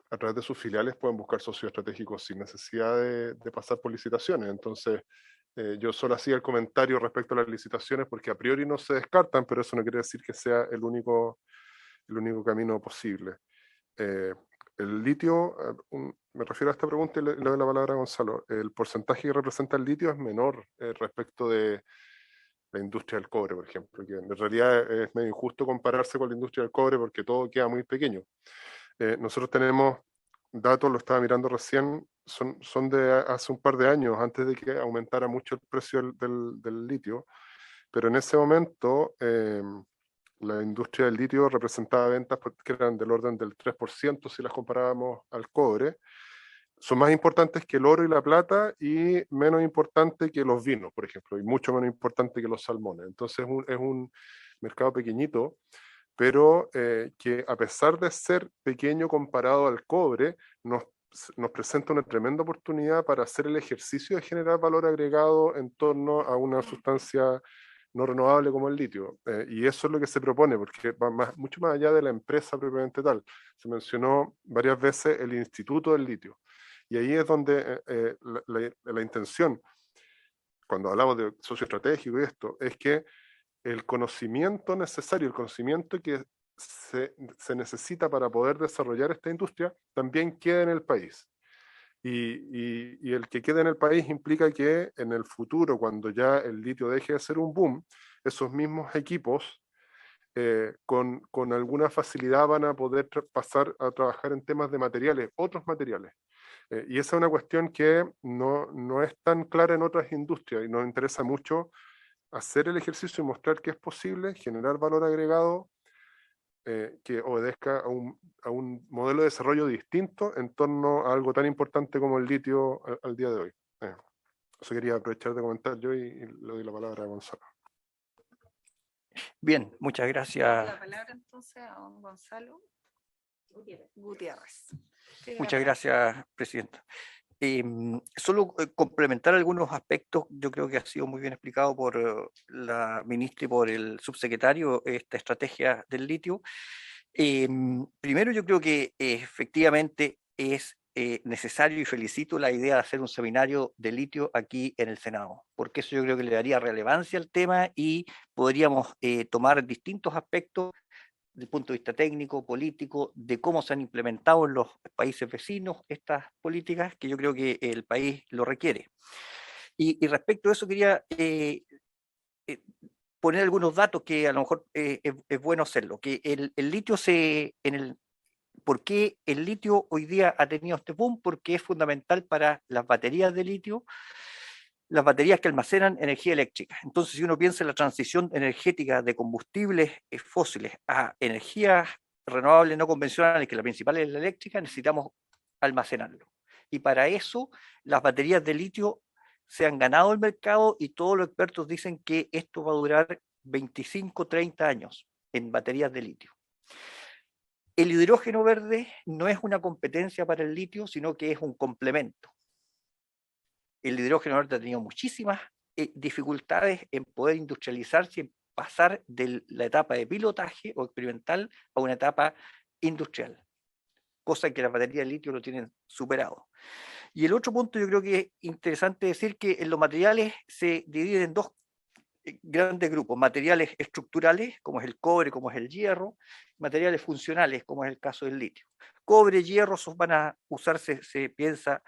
a través de sus filiales pueden buscar socios estratégicos sin necesidad de pasar por licitaciones. Entonces, yo solo hacía el comentario respecto a las licitaciones porque a priori no se descartan, pero eso no quiere decir que sea el único camino posible. El litio, me refiero a esta pregunta y le doy la palabra a Gonzalo. El porcentaje que representa el litio es menor respecto de la industria del cobre, por ejemplo, que en realidad es medio injusto compararse con la industria del cobre porque todo queda muy pequeño. Nosotros tenemos datos, lo estaba mirando recién, son de hace un par de años, antes de que aumentara mucho el precio del litio, pero en ese momento la industria del litio representaba ventas que eran del orden del 3% si las comparábamos al cobre. Son más importantes que el oro y la plata y menos importantes que los vinos, por ejemplo, y mucho menos importante que los salmones. Entonces es un mercado pequeñito, pero que a pesar de ser pequeño comparado al cobre, nos presenta una tremenda oportunidad para hacer el ejercicio de generar valor agregado en torno a una sustancia no renovable como el litio. Y eso es lo que se propone, porque va mucho más allá de la empresa propiamente tal. Se mencionó varias veces el Instituto del Litio. Y ahí es donde la intención, cuando hablamos de socio estratégico y esto, es que el conocimiento necesario, el conocimiento que se necesita para poder desarrollar esta industria, también quede en el país. Y el que quede en el país implica que en el futuro, cuando ya el litio deje de ser un boom, esos mismos equipos con alguna facilidad van a poder pasar a trabajar en temas de materiales, otros materiales. Y esa es una cuestión que no es tan clara en otras industrias y nos interesa mucho hacer el ejercicio y mostrar que es posible generar valor agregado que obedezca a un modelo de desarrollo distinto en torno a algo tan importante como el litio al día de hoy. Eso quería aprovechar de comentar yo y le doy la palabra a Gonzalo. Bien, muchas gracias. La palabra entonces a don Gonzalo Gutiérrez. Muchas gracias, Presidenta. Solo complementar algunos aspectos, yo creo que ha sido muy bien explicado por la ministra y por el subsecretario esta estrategia del litio. Primero, yo creo que efectivamente es necesario y felicito la idea de hacer un seminario de litio aquí en el Senado, porque eso yo creo que le daría relevancia al tema y podríamos tomar distintos aspectos desde el punto de vista técnico, político, de cómo se han implementado en los países vecinos estas políticas, que yo creo que el país lo requiere. Y respecto a eso quería poner algunos datos que a lo mejor es bueno hacerlo, que el litio ¿por qué el litio hoy día ha tenido este boom? Porque es fundamental para las baterías de litio, las baterías que almacenan energía eléctrica. Entonces, si uno piensa en la transición energética de combustibles fósiles a energías renovables no convencionales, que la principal es la eléctrica, necesitamos almacenarlo. Y para eso, las baterías de litio se han ganado el mercado y todos los expertos dicen que esto va a durar 25, 30 años en baterías de litio. El hidrógeno verde no es una competencia para el litio, sino que es un complemento. El hidrógeno verde ha tenido muchísimas dificultades en poder industrializarse, en pasar de la etapa de pilotaje o experimental a una etapa industrial, cosa que las baterías de litio lo tienen superado. Y el otro punto yo creo que es interesante decir que en los materiales se dividen en dos grandes grupos: materiales estructurales, como es el cobre, como es el hierro; materiales funcionales, como es el caso del litio. Cobre y hierro van a usarse, se piensa,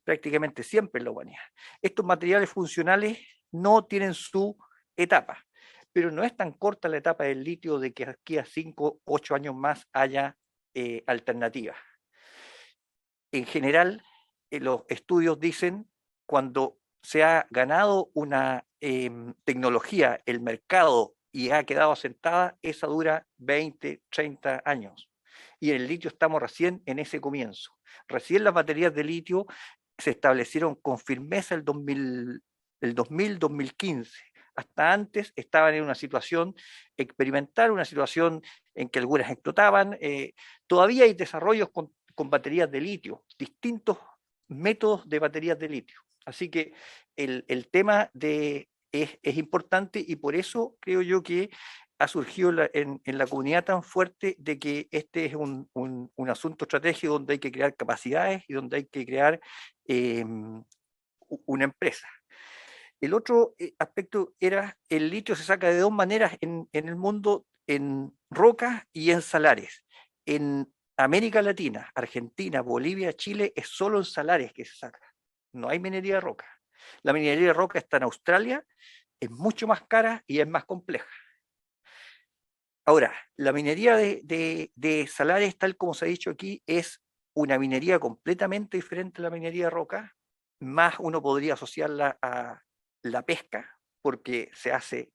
prácticamente siempre en la humanidad. Estos materiales funcionales no tienen su etapa, pero no es tan corta la etapa del litio de que aquí a 5, 8 años más haya alternativas. En general, los estudios dicen, cuando se ha ganado una tecnología, el mercado, y ha quedado asentada, esa dura 20, 30 años. Y en el litio estamos recién en ese comienzo. Recién las baterías de litio se establecieron con firmeza el 2000-2015. Hasta antes estaban en una situación experimental, una situación en que algunas explotaban. Todavía hay desarrollos con baterías de litio, distintos métodos de baterías de litio. Así que el tema es importante, y por eso creo yo que ha surgido en la comunidad tan fuerte de que este es un asunto estratégico donde hay que crear capacidades y donde hay que crear una empresa. El otro aspecto era: el litio se saca de dos maneras en el mundo, en rocas y en salares. En América Latina, Argentina, Bolivia, Chile, es solo en salares que se saca. No hay minería de roca. La minería de roca está en Australia, es mucho más cara y es más compleja. Ahora, la minería de salares, tal como se ha dicho aquí, es una minería completamente diferente a la minería de roca. Más uno podría asociarla a la pesca, porque se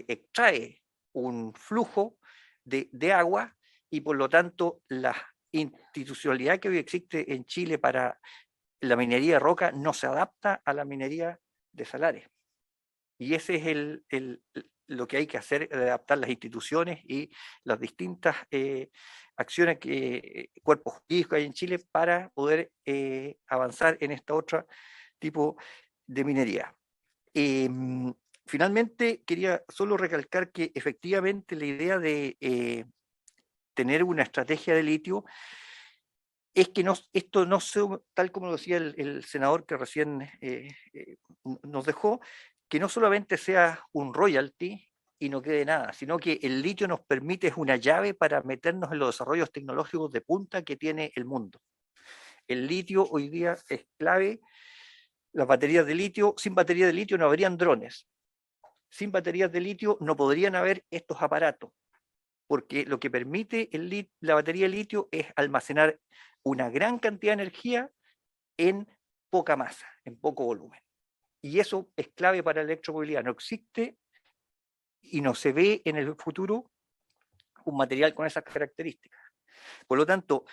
extrae un flujo de agua, y por lo tanto la institucionalidad que hoy existe en Chile para la minería de roca no se adapta a la minería de salares. Y ese es lo que hay que hacer, adaptar las instituciones y las distintas acciones, cuerpos jurídicos que hay en Chile, para poder avanzar en esta otra tipo de minería. Finalmente, quería solo recalcar que efectivamente la idea de tener una estrategia de litio es que esto no sea, tal como lo decía el senador que recién nos dejó, que no solamente sea un royalty y no quede nada, sino que el litio nos permite, es una llave para meternos en los desarrollos tecnológicos de punta que tiene el mundo. El litio hoy día es clave. Las baterías de litio, sin baterías de litio no habrían drones. Sin baterías de litio no podrían haber estos aparatos, porque lo que permite la batería de litio es almacenar una gran cantidad de energía en poca masa, en poco volumen. Y eso es clave para la electromovilidad. No existe y no se ve en el futuro un material con esas características. Por lo tanto,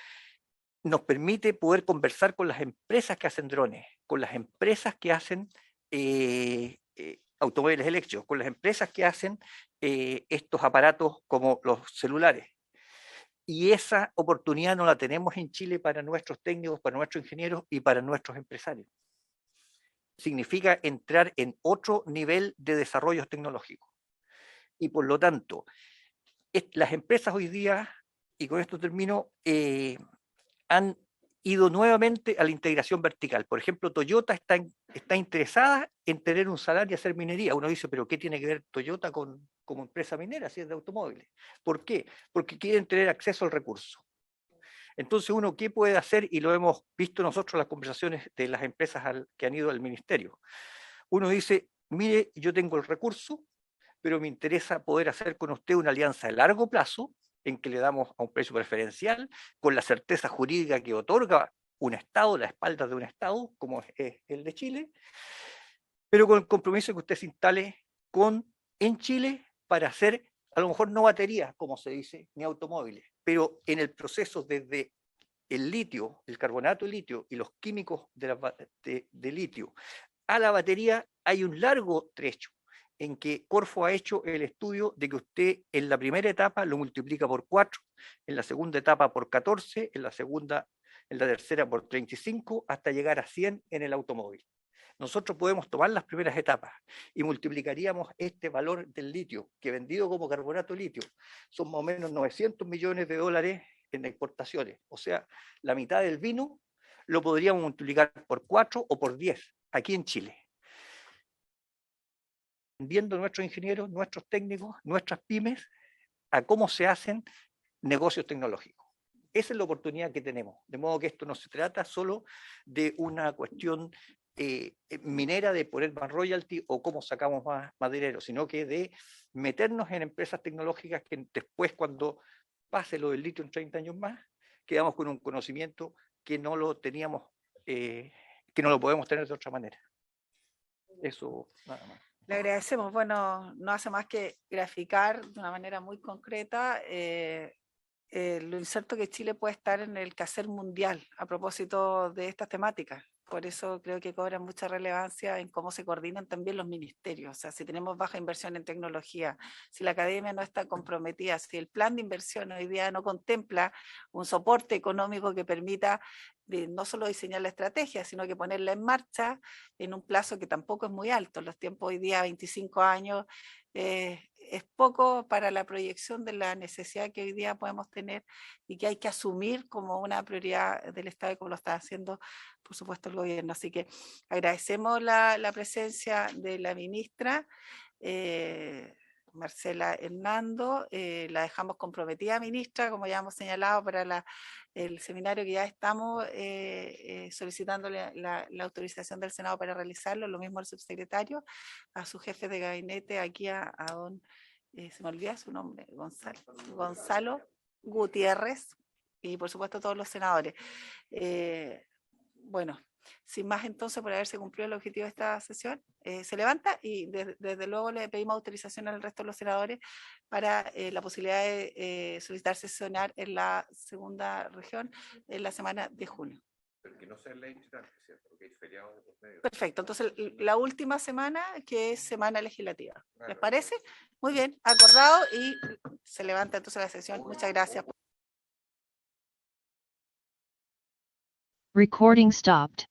nos permite poder conversar con las empresas que hacen drones, con las empresas que hacen automóviles eléctricos, con las empresas que hacen estos aparatos como los celulares. Y esa oportunidad no la tenemos en Chile para nuestros técnicos, para nuestros ingenieros y para nuestros empresarios. Significa entrar en otro nivel de desarrollo tecnológico. Y por lo tanto, las empresas hoy día, y con esto termino, han ido nuevamente a la integración vertical. Por ejemplo, Toyota está interesada en tener un salario y hacer minería. Uno dice, pero ¿qué tiene que ver Toyota como empresa minera si es de automóviles? ¿Por qué? Porque quieren tener acceso al recurso. Entonces uno, ¿qué puede hacer? Y lo hemos visto nosotros en las conversaciones de las empresas que han ido al ministerio. Uno dice, mire, yo tengo el recurso, pero me interesa poder hacer con usted una alianza de largo plazo en que le damos a un precio preferencial, con la certeza jurídica que otorga un Estado, la espalda de un Estado, como es el de Chile, pero con el compromiso que usted se instale en Chile para hacer, a lo mejor no baterías, como se dice, ni automóviles, pero en el proceso desde el litio, el carbonato de litio y los químicos de litio a la batería hay un largo trecho en que Corfo ha hecho el estudio de que usted en la primera etapa lo multiplica por 4, en la segunda etapa por 14, en la tercera por 35, hasta llegar a 100 en el automóvil. Nosotros podemos tomar las primeras etapas y multiplicaríamos este valor del litio, que vendido como carbonato de litio son más o menos 900 millones de dólares en exportaciones. O sea, la mitad del vino lo podríamos multiplicar por 4 o por 10 aquí en Chile. Viendo nuestros ingenieros, nuestros técnicos, nuestras pymes, a cómo se hacen negocios tecnológicos. Esa es la oportunidad que tenemos. De modo que esto no se trata solo de una cuestión minera de poner más royalty o cómo sacamos más dinero, sino que de meternos en empresas tecnológicas que después, cuando pase lo del litio en 30 años más, quedamos con un conocimiento que no lo teníamos, que no lo podemos tener de otra manera. Eso, nada más. Le agradecemos. Bueno, no hace más que graficar de una manera muy concreta lo inserto que Chile puede estar en el quehacer mundial a propósito de estas temáticas. Por eso creo que cobra mucha relevancia en cómo se coordinan también los ministerios. O sea, si tenemos baja inversión en tecnología, si la academia no está comprometida, si el plan de inversión hoy día no contempla un soporte económico que permita no solo diseñar la estrategia, sino que ponerla en marcha en un plazo que tampoco es muy alto. Los tiempos hoy día, 25 años, es poco para la proyección de la necesidad que hoy día podemos tener y que hay que asumir como una prioridad del Estado y como lo está haciendo, por supuesto, el gobierno. Así que agradecemos la presencia de la ministra Marcela Hernando, la dejamos comprometida, ministra, como ya hemos señalado, para el seminario que ya estamos solicitándole la autorización del Senado para realizarlo, lo mismo al subsecretario, a su jefe de gabinete, aquí a don, se me olvida su nombre, Gonzalo Gutiérrez, y por supuesto a todos los senadores. Bueno, sin más entonces, por haberse cumplido el objetivo de esta sesión, se levanta y desde luego le pedimos autorización al resto de los senadores para la posibilidad de solicitar sesionar en la segunda región en la semana de junio. Pero que no sea en la instante, ¿cierto? Porque hay feriados de por medio. Perfecto, entonces la última semana, que es semana legislativa. ¿Les parece? Muy bien, acordado, y se levanta entonces la sesión. Muchas gracias. Recording stopped.